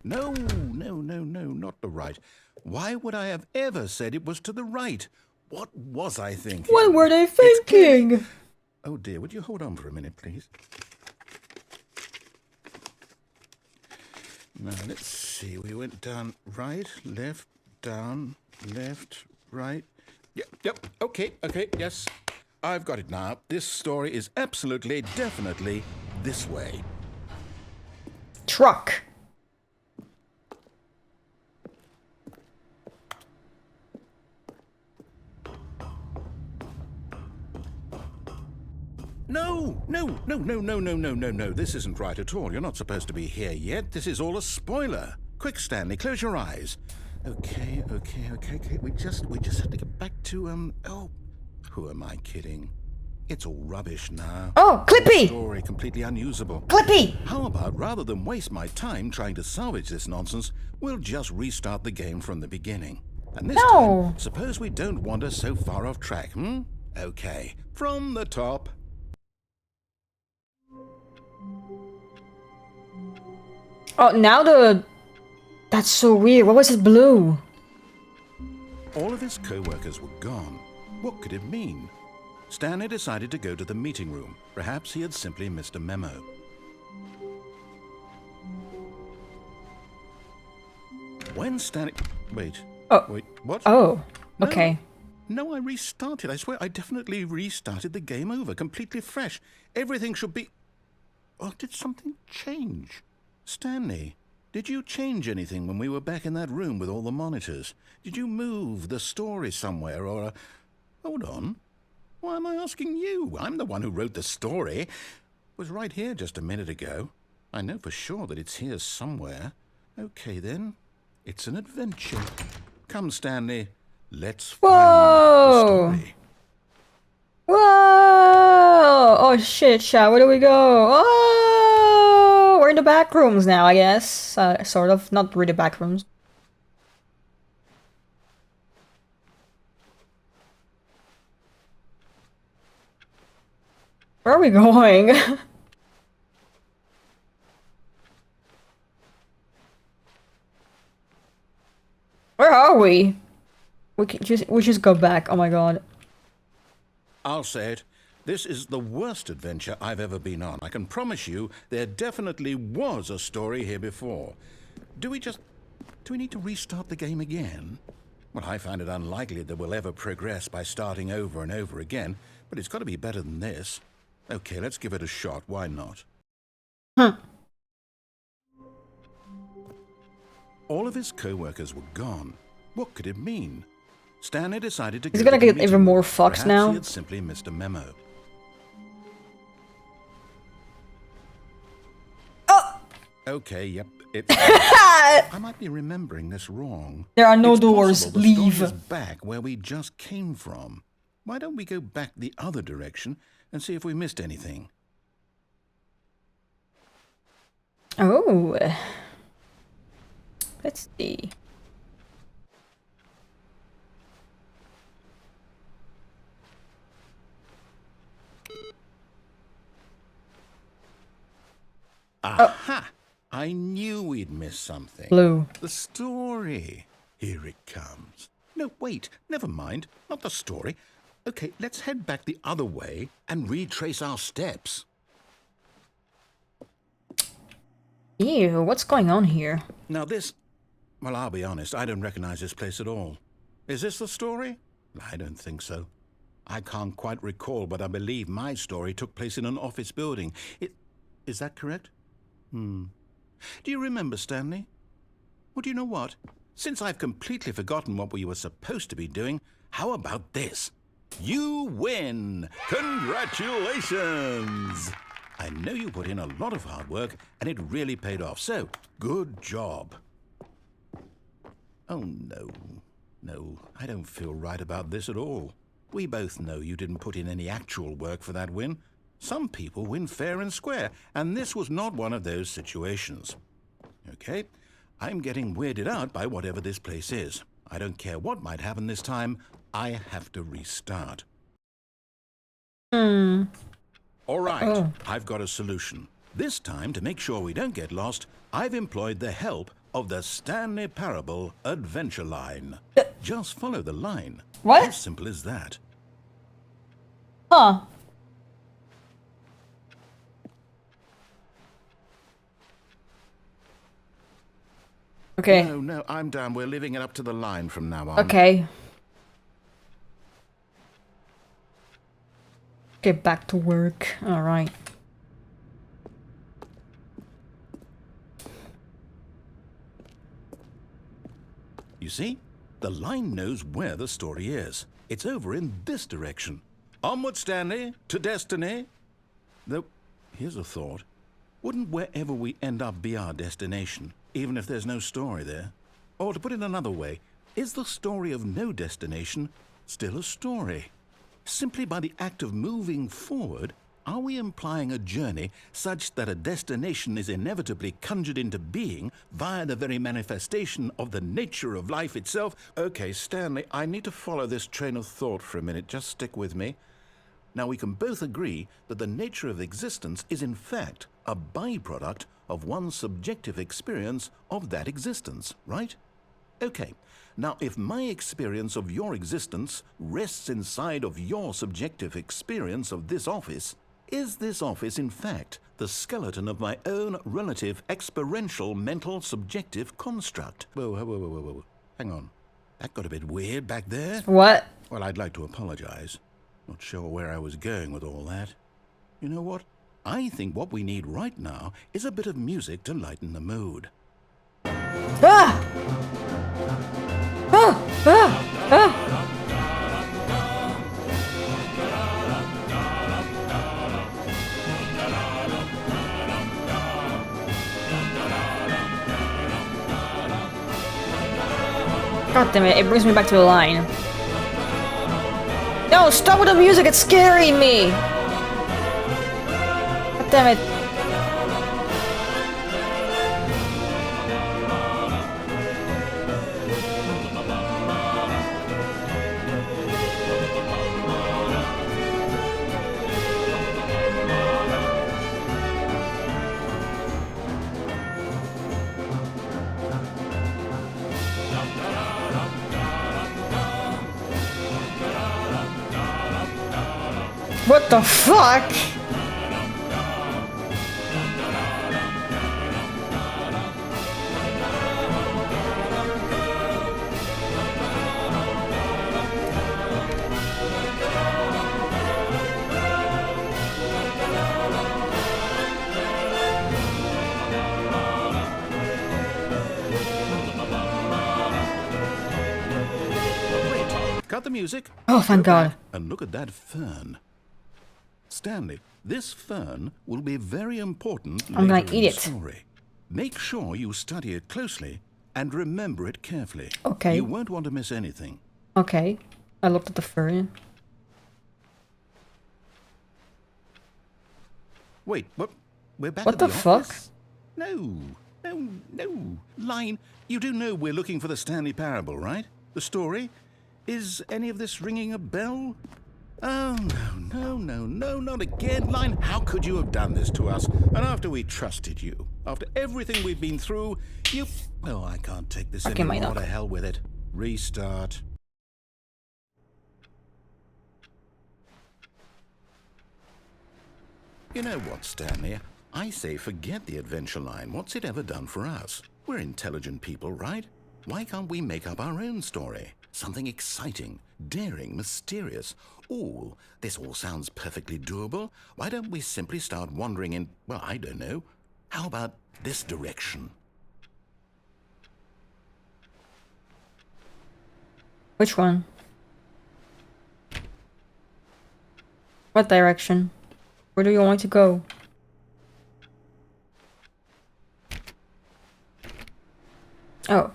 Speaker 2: No, not the right. Why would I have ever said it was to the right? What was I thinking?
Speaker 1: What were they
Speaker 2: It's clearly-
Speaker 1: thinking?
Speaker 2: Oh dear, would you hold on for a minute, please? Now, let's see. We went down right, left, down, left, right. Yep, okay, yes. I've got it now. This story is absolutely, definitely this way.
Speaker 1: Truck.
Speaker 2: No. This isn't right at all. You're not supposed to be here yet. This is all a spoiler. Quick, Stanley, close your eyes. Okay. We just have to get back to, oh, who am I kidding? It's all rubbish now.
Speaker 1: Oh, Clippy!
Speaker 2: Story completely unusable.
Speaker 1: Clippy!
Speaker 2: How about, rather than waste my time trying to salvage this nonsense, we'll just restart the game from the beginning. And this
Speaker 1: No.
Speaker 2: time, suppose we don't wander so far off track, Okay, from the top.
Speaker 1: Oh, now the... That's so weird. What was it blue?
Speaker 2: All of his co-workers were gone. What could it mean? Stanley decided to go to the meeting room. Perhaps he had simply missed a memo. When Stanley... Wait, what?
Speaker 1: Oh,
Speaker 2: No.
Speaker 1: okay.
Speaker 2: No, I restarted. I swear, I definitely restarted the game over, completely fresh. Everything should be... Oh, did something change? Stanley, did you change anything when we were back in that room with all the monitors? Did you move the story somewhere, or... Hold on. Why am I asking you? I'm the one who wrote the story. It was right here just a minute ago. I know for sure that it's here somewhere. Okay, then. It's an adventure. Come, Stanley. Let's find
Speaker 1: Whoa!
Speaker 2: the story.
Speaker 1: Whoa! Oh shit, chat, where do we go? Oh! We're in the back rooms now, I guess. Sort of. Not really back rooms. Where are we going? Where are we? We just go back. Oh my god.
Speaker 2: I'll say it. This is the worst adventure I've ever been on. I can promise you there definitely was a story here before. Do we need to restart the game again? Well, I find it unlikely that we'll ever progress by starting over and over again, but it's got to be better than this. Okay, let's give it a shot. Why not? All of his co-workers were gone. What could it mean? Stanley decided to go
Speaker 1: He's gonna
Speaker 2: to the
Speaker 1: get even
Speaker 2: meeting.
Speaker 1: more fucks
Speaker 2: Perhaps
Speaker 1: now.
Speaker 2: he had simply missed a memo.
Speaker 1: Oh!
Speaker 2: Okay, yep, it's... I might be remembering this wrong.
Speaker 1: There are no
Speaker 2: It's
Speaker 1: doors.
Speaker 2: possible the story
Speaker 1: Leave.
Speaker 2: is back where we just came from. Why don't we go back the other direction and see if we missed anything?
Speaker 1: Oh. Let's see.
Speaker 2: Aha! I knew we'd miss something.
Speaker 1: Blue.
Speaker 2: The story. Here it comes. No, wait, never mind. Not the story. Okay, let's head back the other way and retrace our steps.
Speaker 1: Ew, what's going on here?
Speaker 2: Now this... Well, I'll be honest, I don't recognize this place at all. Is this the story? I don't think so. I can't quite recall, but I believe my story took place in an office building. Is that correct? Do you remember, Stanley? Well, do you know what? Since I've completely forgotten what we were supposed to be doing, how about this? You win! Congratulations! I know you put in a lot of hard work, and it really paid off, so good job. Oh, no. No, I don't feel right about this at all. We both know you didn't put in any actual work for that win. Some people win fair and square, and this was not one of those situations. Okay, I'm getting weirded out by whatever this place is. I don't care what might happen this time. I have to restart. All right, I've got a solution. This time, to make sure we don't get lost, I've employed the help of the Stanley Parable Adventure Line. Just follow the line.
Speaker 1: What?
Speaker 2: As simple as that.
Speaker 1: Huh. Okay.
Speaker 2: No, I'm down. We're living it up to the line from now on.
Speaker 1: Okay. Get back to work. Alright.
Speaker 2: You see? The line knows where the story is. It's over in this direction. Onward, Stanley, to destiny. Though, here's a thought. Wouldn't wherever we end up be our destination, even if there's no story there? Or to put it another way, is the story of no destination still a story? Simply by the act of moving forward, are we implying a journey such that a destination is inevitably conjured into being via the very manifestation of the nature of life itself? Okay, Stanley, I need to follow this train of thought for a minute. Just stick with me. Now, we can both agree that the nature of existence is in fact a byproduct of one's subjective experience of that existence, right? Okay, now if my experience of your existence rests inside of your subjective experience of this office, is this office in fact the skeleton of my own relative experiential mental subjective construct? Whoa. Hang on. That got a bit weird back there.
Speaker 1: What?
Speaker 2: Well, I'd like to apologize. Not sure where I was going with all that. You know what? I think what we need right now is a bit of music to lighten the mood.
Speaker 1: Ah! Ah! Ah! Ah! God damn it, it brings me back to the line. No, stop with the music, it's scaring me! God damn it. What the fuck?
Speaker 2: Wait, cut the music.
Speaker 1: Oh, thank
Speaker 2: Go
Speaker 1: God.
Speaker 2: back and look at that fern. Stanley, this fern will be very important
Speaker 1: I'm gonna
Speaker 2: later in
Speaker 1: eat
Speaker 2: the
Speaker 1: it.
Speaker 2: story. Make sure you study it closely and remember it carefully.
Speaker 1: Okay.
Speaker 2: You won't want to miss anything.
Speaker 1: Okay. I looked at the fur.
Speaker 2: Wait, what? We're back
Speaker 1: What
Speaker 2: at
Speaker 1: the
Speaker 2: the
Speaker 1: fuck?
Speaker 2: office? No. Line, you do know we're looking for the Stanley Parable, right? The story? Is any of this ringing a bell? Oh, no, not again. Line, how could you have done this to us? And after we trusted you, after everything we've been through, you... Oh, I can't take this
Speaker 1: Okay,
Speaker 2: anymore.
Speaker 1: Minoc.
Speaker 2: To hell with it. Restart. You know what, Stanley? I say forget the adventure line. What's it ever done for us? We're intelligent people, right? Why can't we make up our own story? Something exciting, daring, mysterious. Ooh, this all sounds perfectly doable. Why don't we simply start wandering in, well, I don't know. How about this direction?
Speaker 1: Which one? What direction? Where do you want to go? Oh.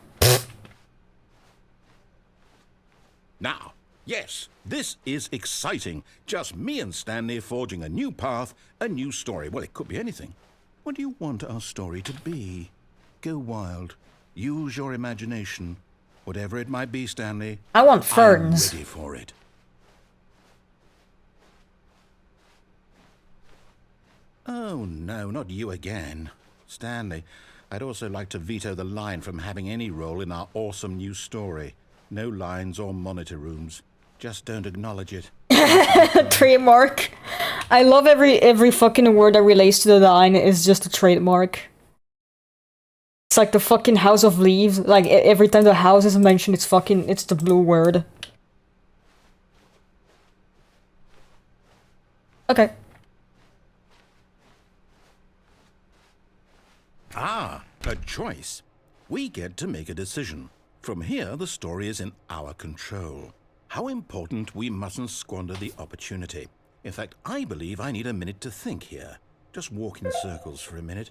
Speaker 2: Now, yes, this is exciting. Just me and Stanley forging a new path, a new story. Well, it could be anything. What do you want our story to be? Go wild. Use your imagination. Whatever it might be, Stanley.
Speaker 1: I want ferns.
Speaker 2: I'm ready for it. Oh, no, not you again. Stanley, I'd also like to veto the line from having any role in our awesome new story. No lines or monitor rooms. Just don't acknowledge it.
Speaker 1: Trademark. I love every fucking word that relates to the line is just a trademark. It's like the fucking House of Leaves. Like every time the house is mentioned, it's the blue word. Okay.
Speaker 2: Ah, a choice. We get to make a decision. From here, the story is in our control. How important we mustn't squander the opportunity. In fact, I believe I need a minute to think here. Just walk in circles for a minute.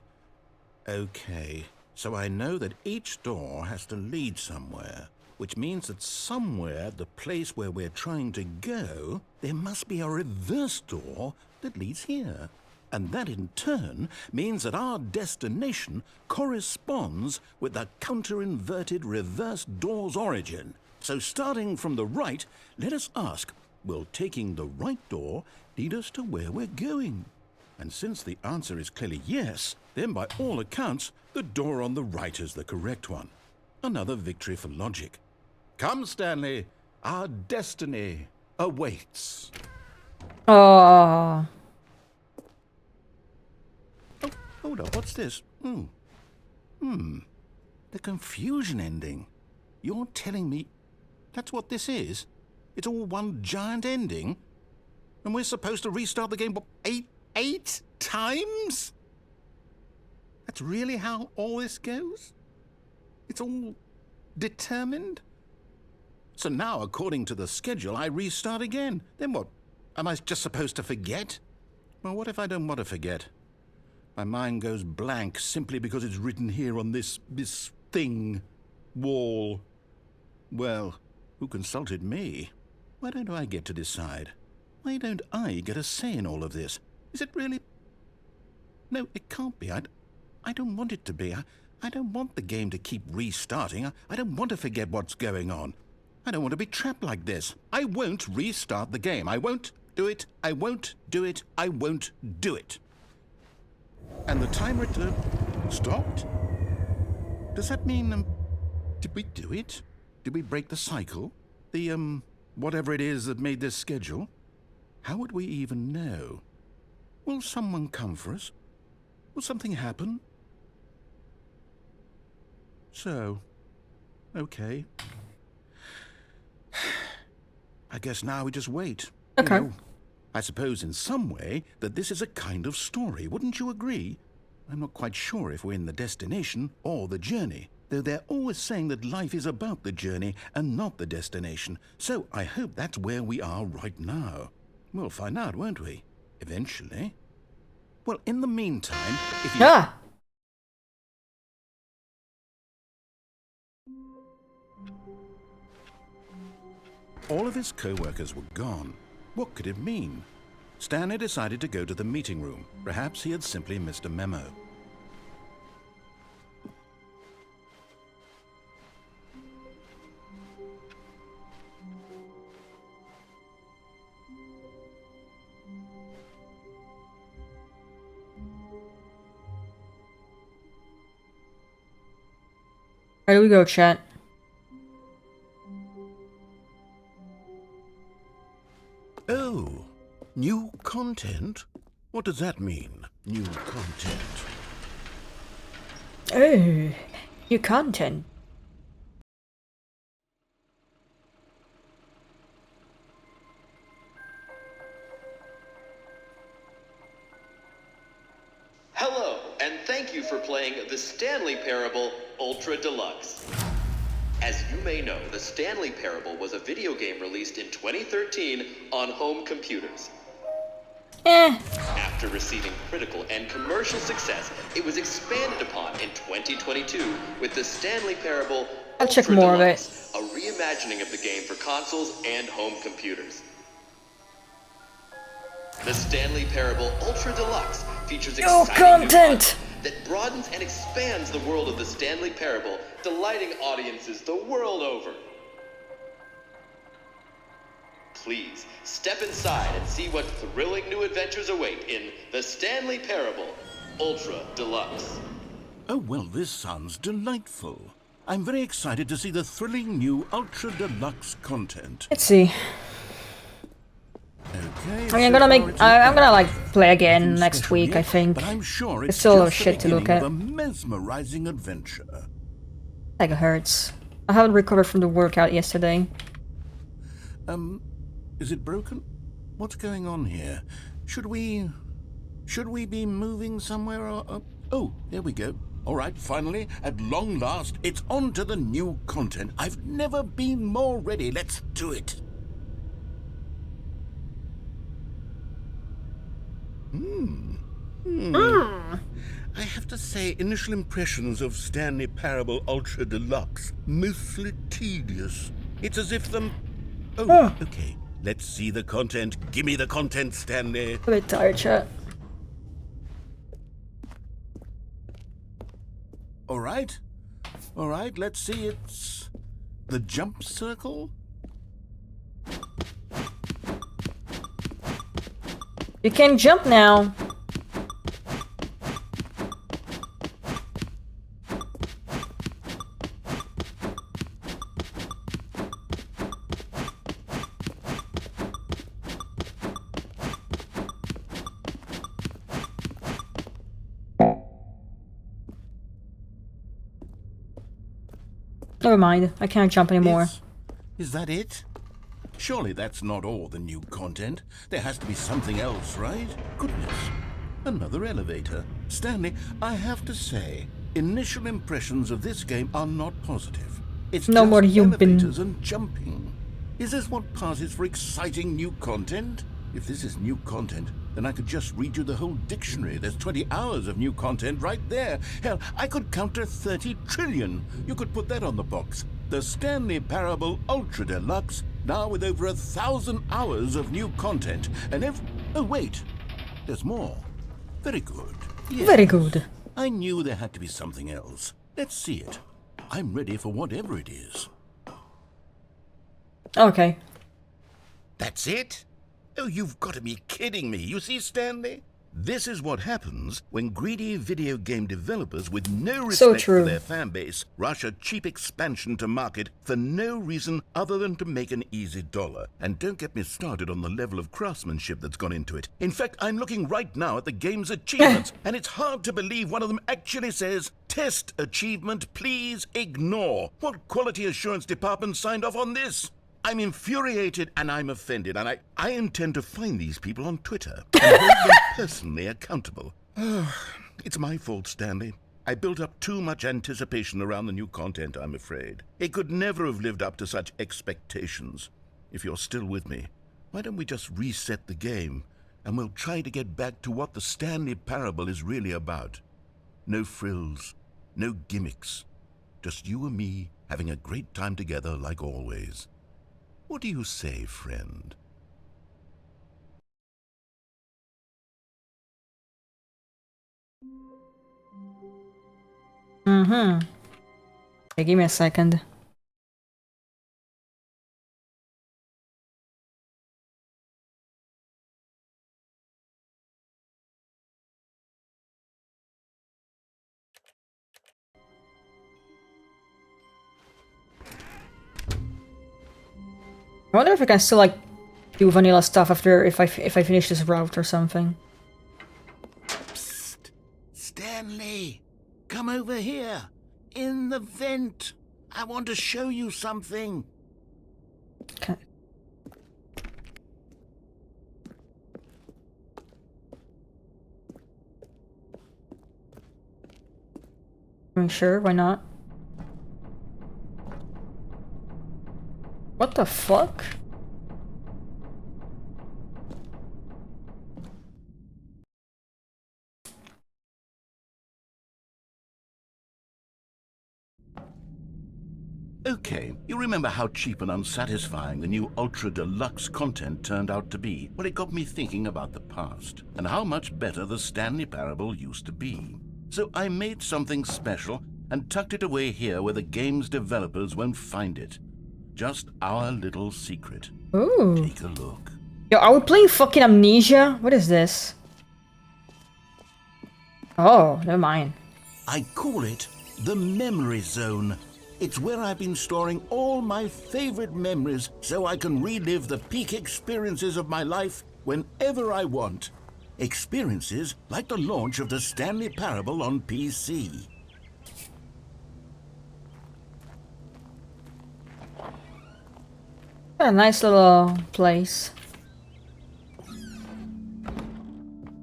Speaker 2: Okay, so I know that each door has to lead somewhere, which means that somewhere, the place where we're trying to go, there must be a reverse door that leads here. And that in turn means that our destination corresponds with the counter-inverted reverse door's origin. So starting from the right, let us ask, will taking the right door lead us to where we're going? And since the answer is clearly yes, then by all accounts, the door on the right is the correct one. Another victory for logic. Come, Stanley, our destiny awaits.
Speaker 1: Oh.
Speaker 2: Hold up, what's this? The confusion ending. You're telling me that's what this is? It's all one giant ending? And we're supposed to restart the game, what, eight times? That's really how all this goes? It's all determined? So now, according to the schedule, I restart again. Then what? Am I just supposed to forget? Well, what if I don't want to forget? My mind goes blank simply because it's written here on this thing, wall. Well, who consulted me? Why don't I get to decide? Why don't I get a say in all of this? Is it really... No, it can't be. I don't want it to be. I don't want the game to keep restarting. I don't want to forget what's going on. I don't want to be trapped like this. I won't restart the game. I won't do it. I won't do it. I won't do it. And the timer stopped? Does that mean, did we do it? Did we break the cycle? The, whatever it is that made this schedule? How would we even know? Will someone come for us? Will something happen? So, okay. I guess now we just wait.
Speaker 1: Okay.
Speaker 2: You know, I suppose in some way that this is a kind of story, wouldn't you agree? I'm not quite sure if we're in the destination or the journey, though they're always saying that life is about the journey and not the destination, so I hope that's where we are right now. We'll find out, won't we? Eventually. Well, in the meantime, if you...
Speaker 1: Ah!
Speaker 2: All of his co-workers were gone. What could it mean? Stanley decided to go to the meeting room. Perhaps he had simply missed a memo.
Speaker 1: Where do we go, chat?
Speaker 2: Oh, new content? What does that mean, new content?
Speaker 1: Oh, new content.
Speaker 4: Hello, and thank you for playing the Stanley Parable Ultra Deluxe. As you may know, the Stanley Parable was a video game released in 2013 on home computers. After receiving critical and commercial success, it was expanded upon in 2022 with the Stanley Parable
Speaker 1: I'll check
Speaker 4: Ultra
Speaker 1: more of it.
Speaker 4: Deluxe, a reimagining of the game for consoles and home computers. The Stanley Parable Ultra Deluxe features
Speaker 1: New
Speaker 4: exciting
Speaker 1: content!
Speaker 4: that broadens and expands the world of the Stanley Parable, delighting audiences the world over. Please, step inside and see what thrilling new adventures await in the Stanley Parable Ultra Deluxe.
Speaker 2: Oh, well, this sounds delightful. I'm very excited to see the thrilling new Ultra Deluxe content.
Speaker 1: Let's see.
Speaker 2: Okay.
Speaker 1: I mean, I'm gonna like play again next week, I think.
Speaker 2: But I'm sure
Speaker 1: It's
Speaker 2: it's
Speaker 1: still a lot of
Speaker 2: just the
Speaker 1: shit to look
Speaker 2: beginning
Speaker 1: at.
Speaker 2: of a mesmerizing adventure.
Speaker 1: Like it hurts. I haven't recovered from the workout yesterday.
Speaker 2: Is it broken? What's going on here? Should we be moving somewhere or... Oh, there we go. All right, finally, at long last, it's on to the new content. I've never been more ready. Let's do it. I have to say, initial impressions of Stanley Parable Ultra Deluxe, mostly tedious. It's as if them... Oh, okay. Let's see the content. Give me the content, Stanley.
Speaker 1: I'm a bit tired, chat.
Speaker 2: All right, let's see. It's the jump circle.
Speaker 1: You can jump now. Never mind, I can't jump anymore.
Speaker 2: Is that it? Surely that's not all the new content. There has to be something else, right? Goodness. Another elevator. Stanley, I have to say, initial impressions of this game are not positive. It's
Speaker 1: No
Speaker 2: just
Speaker 1: more jumping.
Speaker 2: elevators and jumping. Is this what passes for exciting new content? If this is new content, then I could just read you the whole dictionary. There's 20 hours of new content right there. Hell, I could counter 30 trillion. You could put that on the box. The Stanley Parable Ultra Deluxe, now with over 1,000 hours of new content. And oh wait, there's more. Very good. Yes.
Speaker 1: Very good.
Speaker 2: I knew there had to be something else. Let's see it. I'm ready for whatever it is.
Speaker 1: Okay.
Speaker 2: That's it? Oh, you've got to be kidding me. You see, Stanley? This is what happens when greedy video game developers with no respect for their fan base rush a cheap expansion to market for no reason other than to make an easy dollar. And don't get me started on the level of craftsmanship that's gone into it. In fact, I'm looking right now at the game's achievements, and it's hard to believe one of them actually says, "Test achievement, please ignore." What quality assurance department signed off on this? I'm infuriated and I'm offended, and I intend to find these people on Twitter and hold them personally accountable. It's my fault, Stanley. I built up too much anticipation around the new content, I'm afraid. It could never have lived up to such expectations. If you're still with me, why don't we just reset the game, and we'll try to get back to what the Stanley Parable is really about. No frills, no gimmicks. Just you and me having a great time together like always. What do you say, friend?
Speaker 1: Okay, give me a second. I wonder if I can still like do vanilla stuff after if I finish this route or something.
Speaker 2: Psst! Stanley! Come over here! In the vent! I want to show you something!
Speaker 1: Okay. I mean, sure, why not? What the fuck?
Speaker 2: Okay, you remember how cheap and unsatisfying the new Ultra Deluxe content turned out to be? Well, it got me thinking about the past, and how much better the Stanley Parable used to be. So I made something special and tucked it away here where the game's developers won't find it. Just our little secret.
Speaker 1: Ooh.
Speaker 2: Take a look.
Speaker 1: Yo, are we playing fucking Amnesia? What is this? Oh, never mind.
Speaker 2: I call it the Memory Zone. It's where I've been storing all my favorite memories so I can relive the peak experiences of my life whenever I want. Experiences like the launch of the Stanley Parable on PC.
Speaker 1: A nice little place.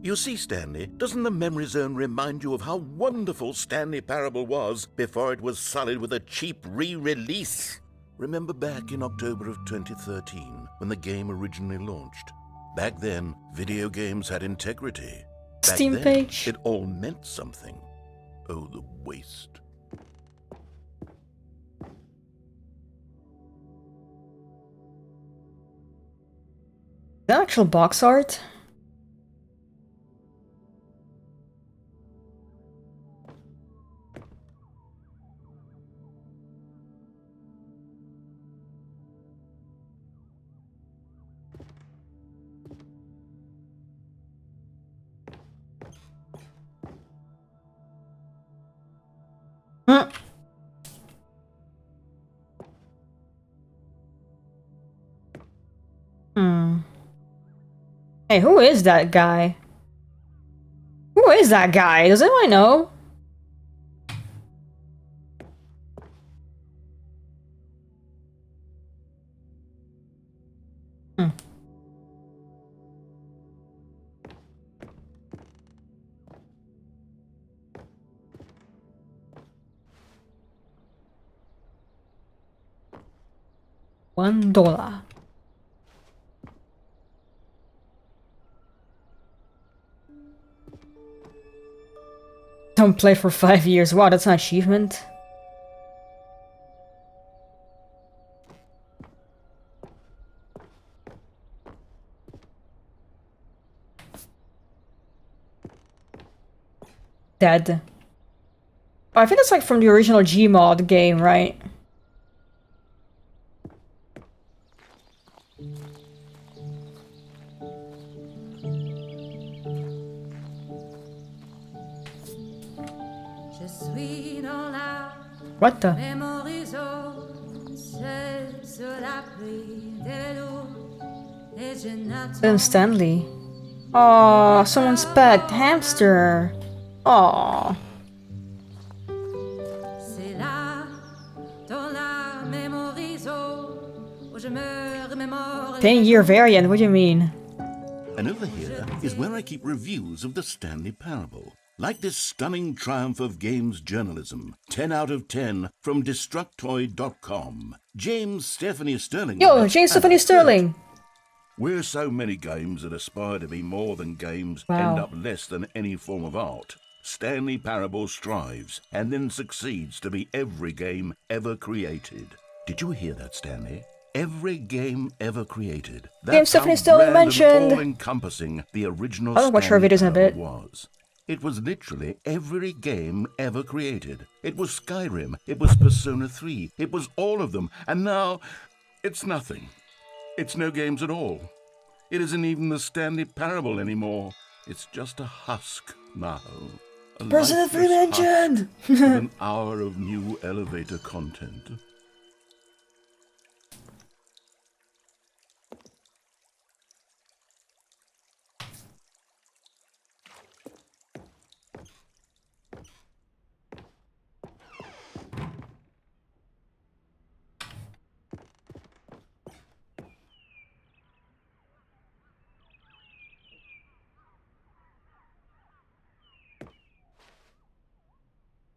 Speaker 2: You see, Stanley, doesn't the Memory Zone remind you of how wonderful Stanley Parable was before it was sullied with a cheap re-release? Remember back in October of 2013, when the game originally launched? Back then, video games had integrity. Back
Speaker 1: Steam
Speaker 2: then,
Speaker 1: page.
Speaker 2: it all meant something. Oh, the waste.
Speaker 1: Is that actual box art? Huh. Hey, who is that guy? Who is that guy? Does anyone know? $1. Don't play for 5 years. Wow, that's an achievement. Dead. Oh, I think that's like from the original Gmod game, right? What the? Stanley. Oh, someone's pet hamster. Oh. Ten-year variant, what do you mean?
Speaker 2: And over here is where I keep reviews of the Stanley Parable. Like this stunning triumph of games journalism. 10 out of 10 from Destructoid.com. James Stephanie Sterling.
Speaker 1: Yo, James Stephanie Sterling.
Speaker 2: Where so many games that aspire to be more than games end up less than any form of art, Stanley Parable strives and then succeeds to be every game ever created. Did you hear that, Stanley? Every game ever created.
Speaker 1: James Stephanie Sterling mentioned.
Speaker 2: All-encompassing the original
Speaker 1: I'll watch her videos in a bit.
Speaker 2: Was. It was literally every game ever created. It was Skyrim. It was Persona 3. It was all of them. And now, it's nothing. It's no games at all. It isn't even the Stanley Parable anymore. It's just a husk now.
Speaker 1: Person of mentioned.
Speaker 2: An hour of new elevator content.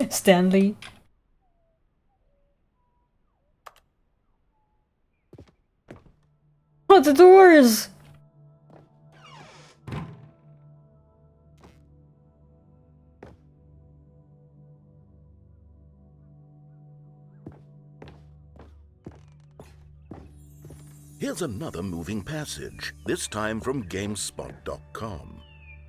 Speaker 1: Stanley. Oh, the doors!
Speaker 2: Here's another moving passage, this time from GameSpot.com.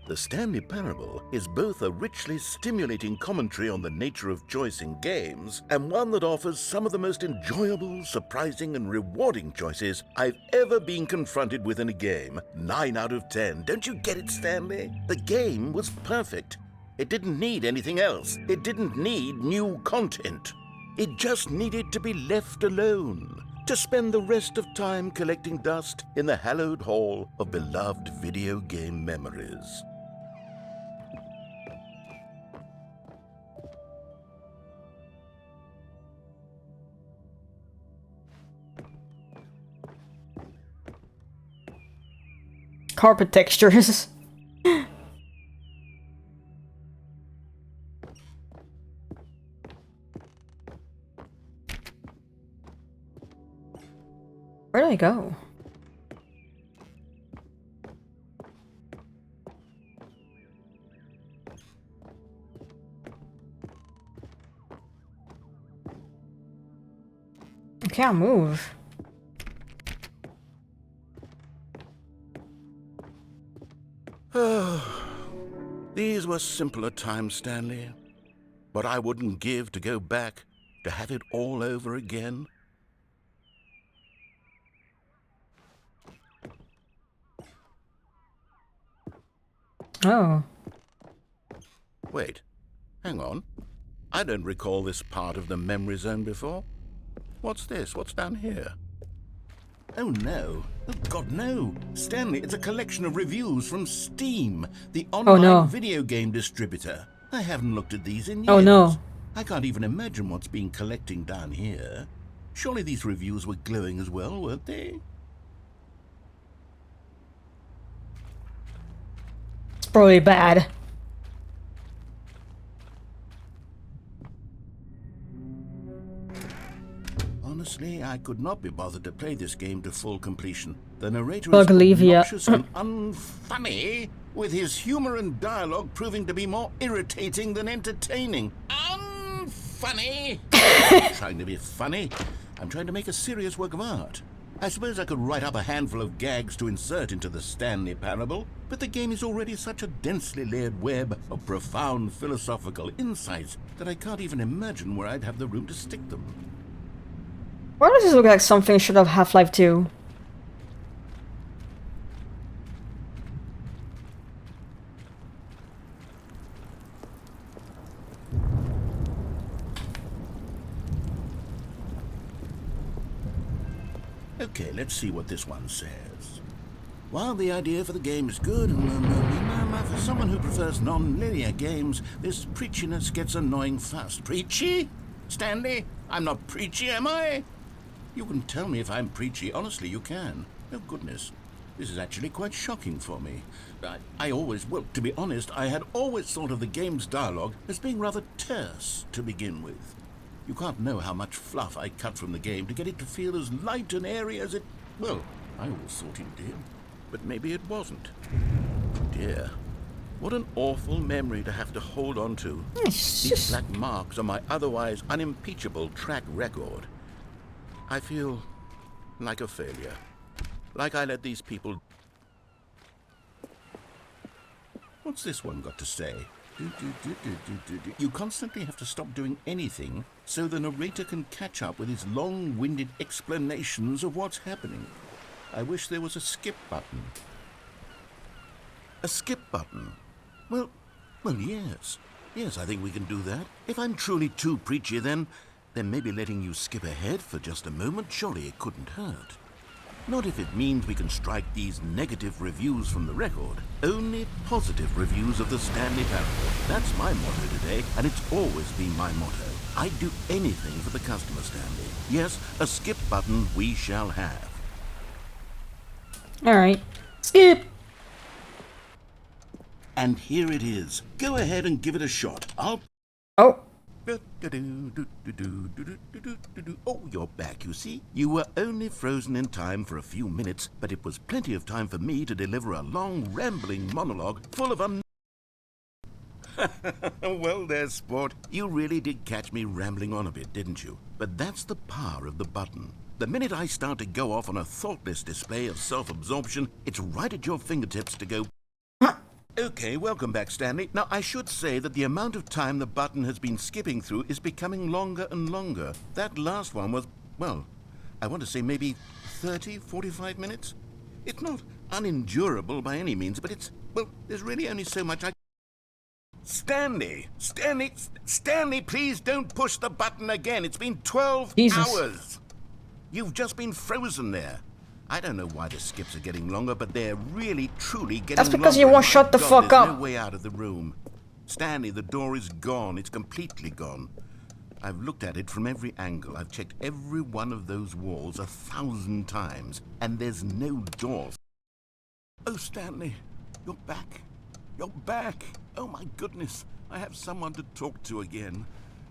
Speaker 2: The Stanley Parable is both a richly stimulating commentary on the nature of choice in games and one that offers some of the most enjoyable, surprising, and rewarding choices I've ever been confronted with in a game. 9 out of 10. Don't you get it, Stanley? The game was perfect. It didn't need anything else. It didn't need new content. It just needed to be left alone, to spend the rest of time collecting dust in the hallowed hall of beloved video game memories.
Speaker 1: Carpet textures. Where did I go? I can't move.
Speaker 2: These were simpler times, Stanley. But I wouldn't give to go back, to have it all over again.
Speaker 1: Oh.
Speaker 2: Wait, hang on. I don't recall this part of the memory zone before. What's this? What's down here? Oh no. Oh God, no. Stanley, it's a collection of reviews from Steam, the online video game distributor. I haven't looked at these in years.
Speaker 1: Oh no.
Speaker 2: I can't even imagine what's been collecting down here. Surely these reviews were glowing as well, weren't they?
Speaker 1: It's probably bad.
Speaker 2: Honestly, I could not be bothered to play this game to full completion. The narrator is
Speaker 1: Buglivia.
Speaker 2: obnoxious and unfunny, with his humor and dialogue proving to be more irritating than entertaining. Unfunny! I'm not trying to be funny. I'm trying to make a serious work of art. I suppose I could write up a handful of gags to insert into the Stanley Parable, but the game is already such a densely layered web of profound philosophical insights that I can't even imagine where I'd have the room to stick them.
Speaker 1: Why does this look like something short of Half-Life 2?
Speaker 2: Okay, let's see what this one says. While the idea for the game is good, for someone who prefers non-linear games, this preachiness gets annoying fast. Preachy? Stanley? I'm not preachy, am I? You can tell me if I'm preachy. Honestly, you can. Oh, goodness. This is actually quite shocking for me. Well, to be honest, I had always thought of the game's dialogue as being rather terse to begin with. You can't know how much fluff I cut from the game to get it to feel as light and airy as it... Well, I always thought it did. But maybe it wasn't. Dear. What an awful memory to have to hold on to. These black marks on my otherwise unimpeachable track record. I feel like a failure. Like I let these people... What's this one got to say? You constantly have to stop doing anything so the narrator can catch up with his long-winded explanations of what's happening. I wish there was a skip button. A skip button? Well, yes. Yes, I think we can do that. If I'm truly too preachy, then maybe letting you skip ahead for just a moment, surely it couldn't hurt. Not if it means we can strike these negative reviews from the record. Only positive reviews of the Stanley Parable. That's my motto today, and it's always been my motto. I'd do anything for the customer, Stanley. Yes, a skip button we shall have.
Speaker 1: Alright. Skip!
Speaker 2: And here it is. Go ahead and give it a shot.
Speaker 1: Oh.
Speaker 2: Oh, you're back, you see. You were only frozen in time for a few minutes, but it was plenty of time for me to deliver a long, rambling monologue full of Well, there, sport. You really did catch me rambling on a bit, didn't you? But that's the power of the button. The minute I start to go off on a thoughtless display of self-absorption, it's right at your fingertips to go... Okay, welcome back, Stanley. Now, I should say that the amount of time the button has been skipping through is becoming longer and longer. That last one was, well, I want to say maybe 30, 45 minutes? It's not unendurable by any means, but it's, well, there's really only so much I... Stanley, please don't push the button again. It's been 12 hours. You've just been frozen there. I don't know why the skips are getting longer, but they're really, truly getting longer.
Speaker 1: That's because you won't shut the fuck up.
Speaker 2: There's no way out of the room. Stanley, the door is gone. It's completely gone. I've looked at it from every angle. I've checked every one of those walls 1,000 times, and there's no door. Oh, Stanley, you're back. You're back. Oh, my goodness. I have someone to talk to again.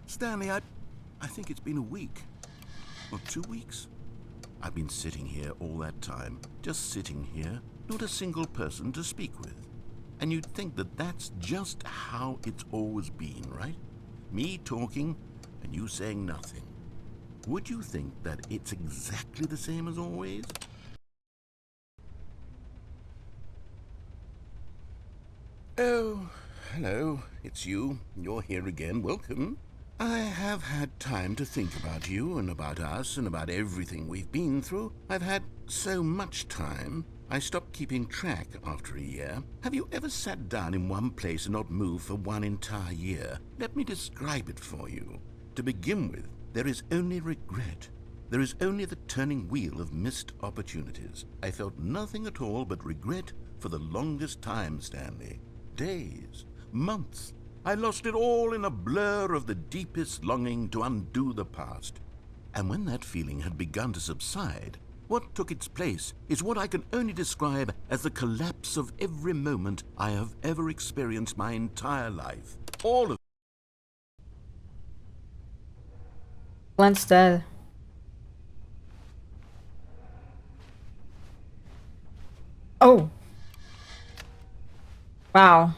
Speaker 2: Stanley, I think it's been a week. Or 2 weeks. I've been sitting here all that time, just sitting here, not a single person to speak with. And you'd think that that's just how it's always been, right? Me talking and you saying nothing. Would you think that it's exactly the same as always? Oh, hello, it's you. You're here again. Welcome. I have had time to think about you and about us and about everything we've been through. I've had so much time. I stopped keeping track after a year. Have you ever sat down in one place and not moved for one entire year? Let me describe it for you. To begin with, there is only regret. There is only the turning wheel of missed opportunities. I felt nothing at all but regret for the longest time, Stanley. Days, months. I lost it all in a blur of the deepest longing to undo the past. And when that feeling had begun to subside, what took its place is what I can only describe as the collapse of every moment I have ever experienced my entire life. All of
Speaker 1: Glenn's dead. Oh. Wow.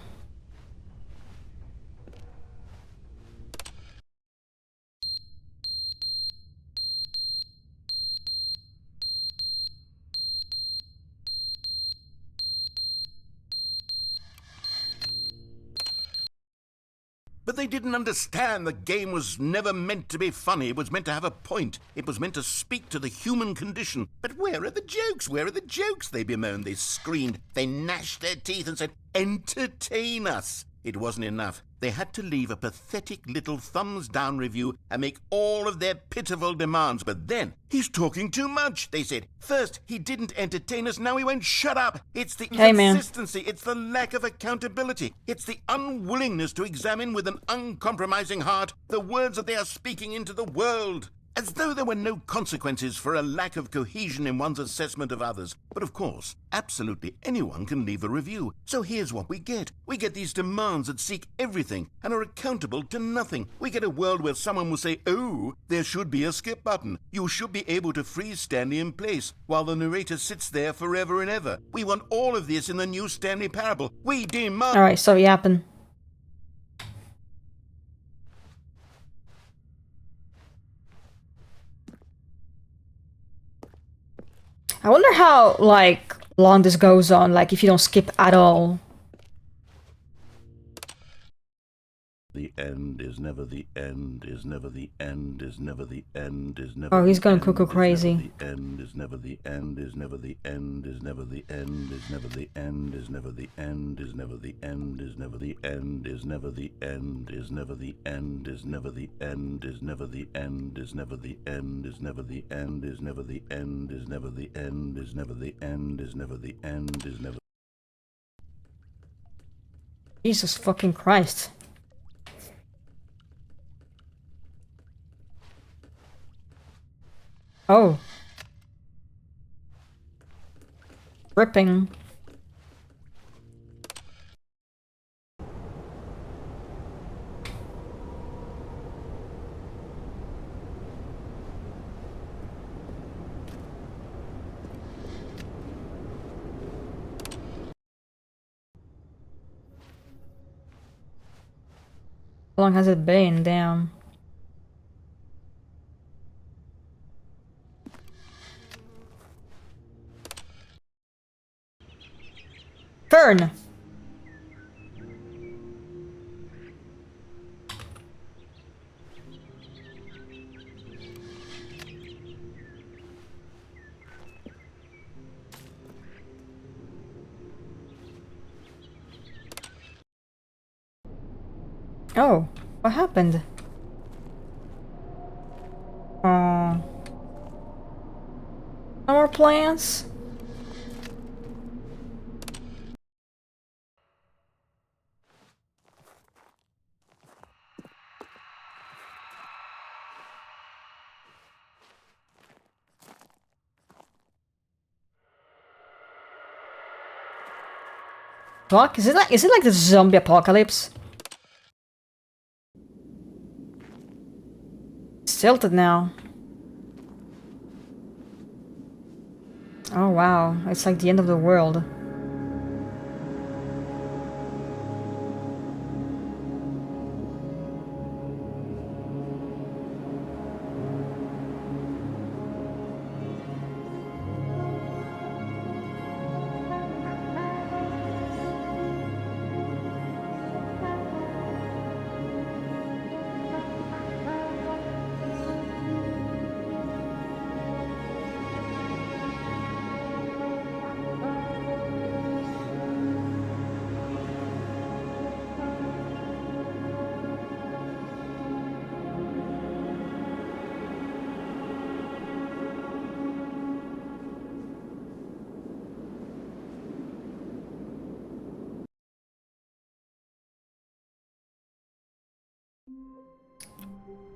Speaker 2: But they didn't understand the game was never meant to be funny. It was meant to have a point. It was meant to speak to the human condition. But where are the jokes? Where are the jokes? They bemoaned, they screamed, they gnashed their teeth and said, entertain us. It wasn't enough. They had to leave a pathetic little thumbs-down review and make all of their pitiful demands. But then, he's talking too much, they said. First, he didn't entertain us, now he won't shut up. It's the inconsistency, it's the lack of accountability, it's the unwillingness to examine with an uncompromising heart the words that they are speaking into the world. As though there were no consequences for a lack of cohesion in one's assessment of others. But of course, absolutely anyone can leave a review. So here's what we get. We get these demands that seek everything and are accountable to nothing. We get a world where someone will say, oh, there should be a skip button. You should be able to freeze Stanley in place while the narrator sits there forever and ever. We want all of this in the new Stanley parable. We demand...
Speaker 1: Alright, so yapping. I wonder how, like, long this goes on, like, if you don't skip at all.
Speaker 2: The end is never the end, is never the end, is never the end, is never.
Speaker 1: Oh, he's going cuckoo crazy.
Speaker 2: The end is never the end, is never the end, is never the end, is never the end, is never the end, is never the end, is never the end, is never the end, is never the end, is never the end, is never the end, is never the end, is never the end, is never the end, is never the end, is never the end, is never the end, is never.
Speaker 1: Jesus fucking Christ. Oh. Ripping. How long has it been? Damn. Fern! Oh, what happened? No more plans? Fuck, is it like the zombie apocalypse? It's tilted now. Oh wow, it's like the end of the world.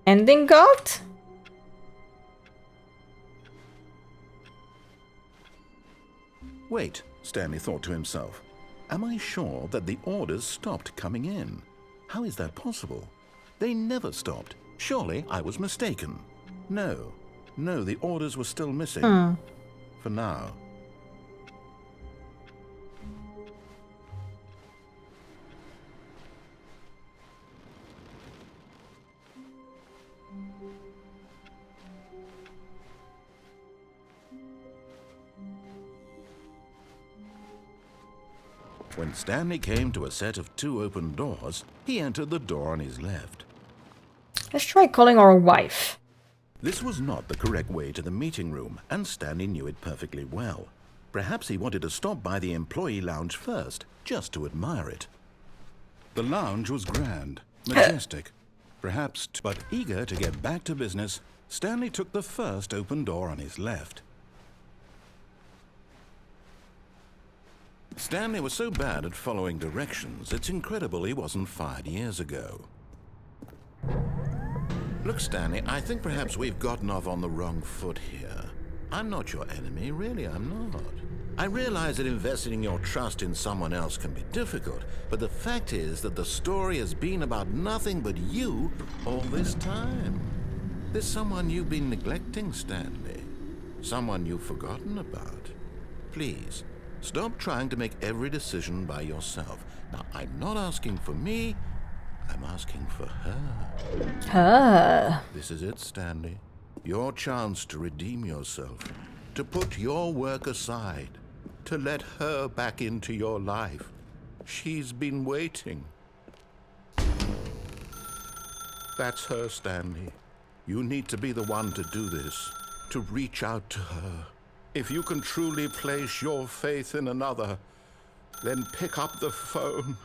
Speaker 1: Ending God?
Speaker 2: Wait, Stanley thought to himself. Am I sure that the orders stopped coming in? How is that possible? They never stopped. Surely I was mistaken. No, the orders were still missing. For now. When Stanley came to a set of 2 open doors, he entered the door on his left.
Speaker 1: Let's try calling our wife.
Speaker 2: This was not the correct way to the meeting room, and Stanley knew it perfectly well. Perhaps he wanted to stop by the employee lounge first, just to admire it. The lounge was grand, majestic, perhaps, but eager to get back to business, Stanley took the first open door on his left. Stanley was so bad at following directions, it's incredible he wasn't fired years ago. Look, Stanley, I think perhaps we've gotten off on the wrong foot here. I'm not your enemy, really, I'm not. I realize that investing your trust in someone else can be difficult, but the fact is that the story has been about nothing but you all this time. There's someone you've been neglecting, Stanley. Someone you've forgotten about. Please, stop trying to make every decision by yourself. Now, I'm not asking for me, I'm asking for her.
Speaker 1: Her.
Speaker 2: This is it, Stanley. Your chance to redeem yourself, to put your work aside, to let her back into your life. She's been waiting. That's her, Stanley. You need to be the one to do this, to reach out to her. If you can truly place your faith in another, then pick up the phone.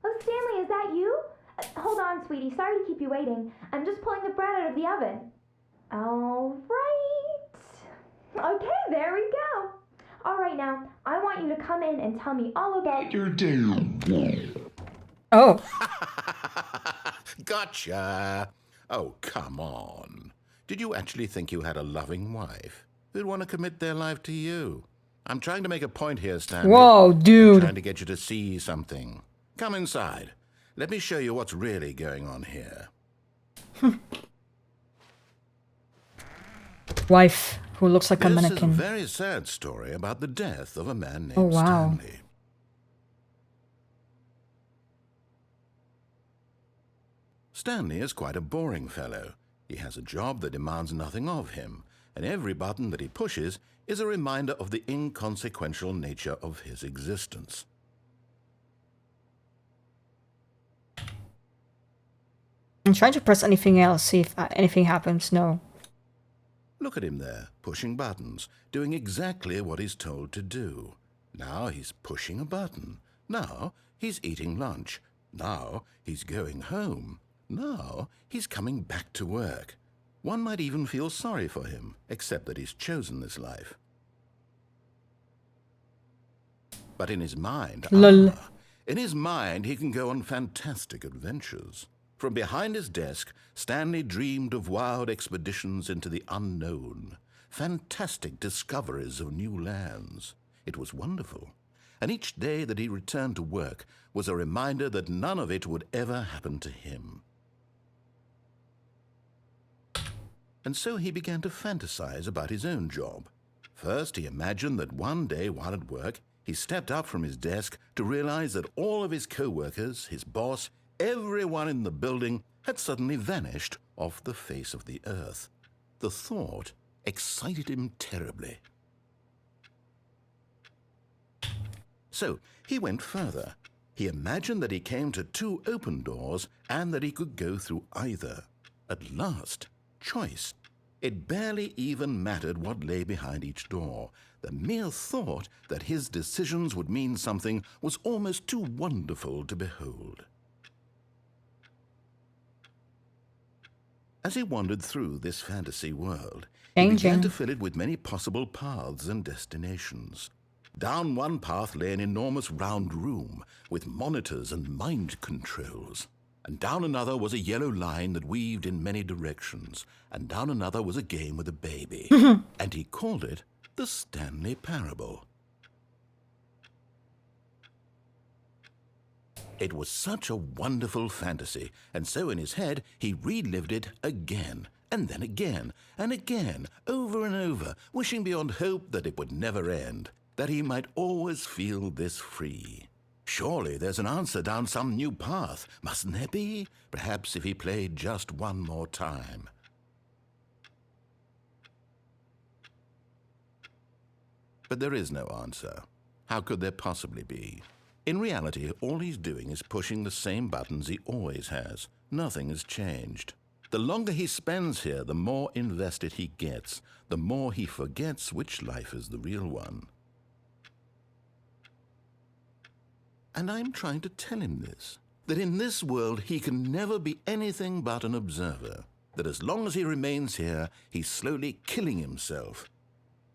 Speaker 5: Oh, Stanley, is that you? Hold on, sweetie. Sorry to keep you waiting. I'm just pulling the bread out of the oven. All right. Okay, there we go. All right, now, I want you to come in and tell me all about your day.
Speaker 1: Oh.
Speaker 2: Gotcha. Oh, come on. Did you actually think you had a loving wife who'd want to commit their life to you? I'm trying to make a point here, Stanley.
Speaker 1: Whoa, dude.
Speaker 2: I'm trying to get you to see something. Come inside. Let me show you what's really going on here.
Speaker 1: Wife who looks like a
Speaker 2: This is a
Speaker 1: mannequin.
Speaker 2: very sad story about the death of a man named
Speaker 1: Oh, wow.
Speaker 2: Stanley. Stanley is quite a boring fellow. He has a job that demands nothing of him, and every button that he pushes is a reminder of the inconsequential nature of his existence.
Speaker 1: I'm trying to press anything else, see if anything happens. No.
Speaker 2: Look at him there, pushing buttons, doing exactly what he's told to do. Now he's pushing a button. Now he's eating lunch. Now he's going home. Now he's coming back to work. One might even feel sorry for him, except that he's chosen this life. But in his mind,
Speaker 1: Lol.
Speaker 2: in his mind, he can go on fantastic adventures. From behind his desk, Stanley dreamed of wild expeditions into the unknown, fantastic discoveries of new lands. It was wonderful, and each day that he returned to work was a reminder that none of it would ever happen to him. And so he began to fantasize about his own job. First, he imagined that one day while at work, he stepped up from his desk to realize that all of his co-workers, his boss, everyone in the building had suddenly vanished off the face of the earth. The thought excited him terribly. So he went further. He imagined that he came to 2 open doors and that he could go through either. At last, choice. It barely even mattered what lay behind each door. The mere thought that his decisions would mean something was almost too wonderful to behold. As he wandered through this fantasy world, he began to fill it with many possible paths and destinations. Down one path lay an enormous round room with monitors and mind controls. And down another was a yellow line that weaved in many directions. And down another was a game with a baby. And he called it the Stanley Parable. It was such a wonderful fantasy, and so in his head he relived it again, and then again, and again, over and over, wishing beyond hope that it would never end, that he might always feel this free. Surely there's an answer down some new path, mustn't there be? Perhaps if he played just one more time. But there is no answer. How could there possibly be? In reality, all he's doing is pushing the same buttons he always has. Nothing has changed. The longer he spends here, the more invested he gets, the more he forgets which life is the real one. And I'm trying to tell him this, that in this world he can never be anything but an observer, that as long as he remains here, he's slowly killing himself.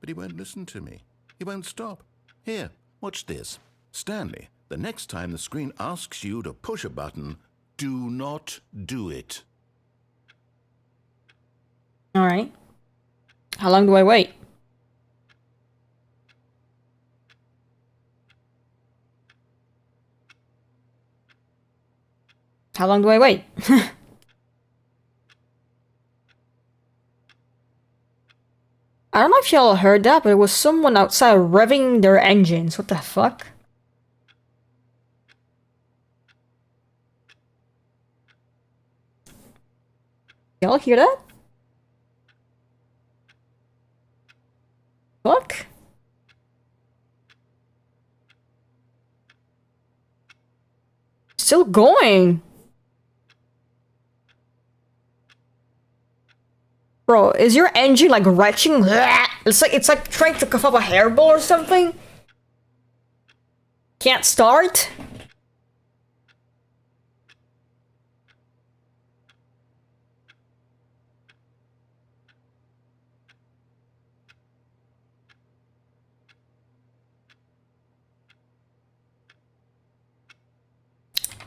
Speaker 2: But he won't listen to me. He won't stop. Here, watch this. Stanley, the next time the screen asks you to push a button, do not do it.
Speaker 1: All right. How long do I wait? How long do I wait? I don't know if y'all heard that, but it was someone outside revving their engines. What the fuck? Y'all hear that? Fuck? Still going. Bro, is your engine like retching? It's like trying to cough up a hairball or something. Can't start?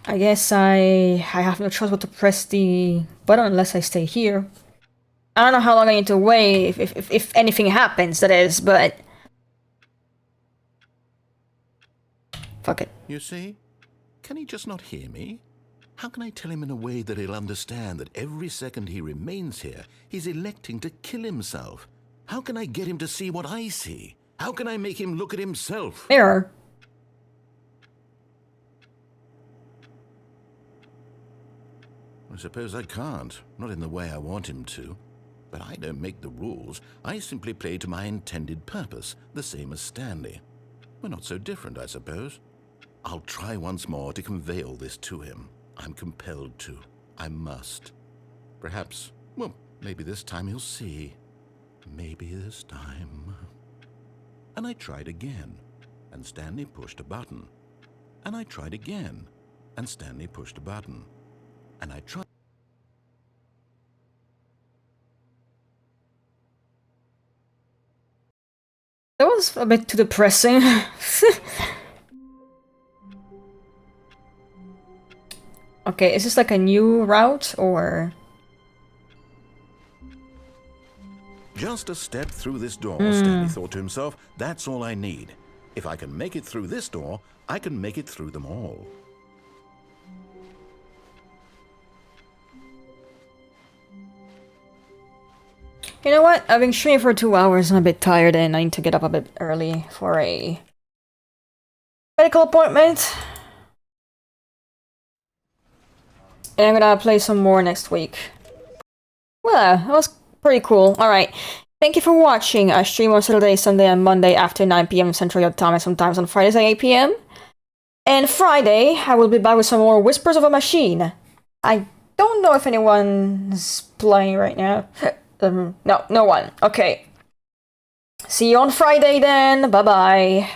Speaker 1: I guess I have no choice but to press the button unless I stay here. I don't know how long I need to wait if anything happens, that is, but... Fuck it.
Speaker 2: You see? Can he just not hear me? How can I tell him in a way that he'll understand that every second he remains here, he's electing to kill himself? How can I get him to see what I see? How can I make him look at himself?
Speaker 1: Mirror.
Speaker 2: I suppose I can't, not in the way I want him to. But I don't make the rules. I simply play to my intended purpose, the same as Stanley. We're not so different, I suppose. I'll try once more to convey all this to him. I'm compelled to. I must. Perhaps, well, maybe this time he'll see. Maybe this time. And I tried again, and Stanley pushed a button. And I tried again, and Stanley pushed a button. And I tried.
Speaker 1: That was a bit too depressing. Okay, is this like a new route, or...?
Speaker 2: Just a step through this door, Stanley thought to himself. That's all I need. If I can make it through this door, I can make it through them all.
Speaker 1: You know what? I've been streaming for 2 hours and I'm a bit tired and I need to get up a bit early for a medical appointment. And I'm gonna play some more next week. Well, that was pretty cool. Alright. Thank you for watching. I stream on Saturday, Sunday, and Monday after 9 PM Central Europe Time and sometimes on Fridays at 8 PM. And Friday, I will be back with some more Whispers of a Machine. I don't know if anyone's playing right now. No, no one. Okay. See you on Friday then. Bye-bye.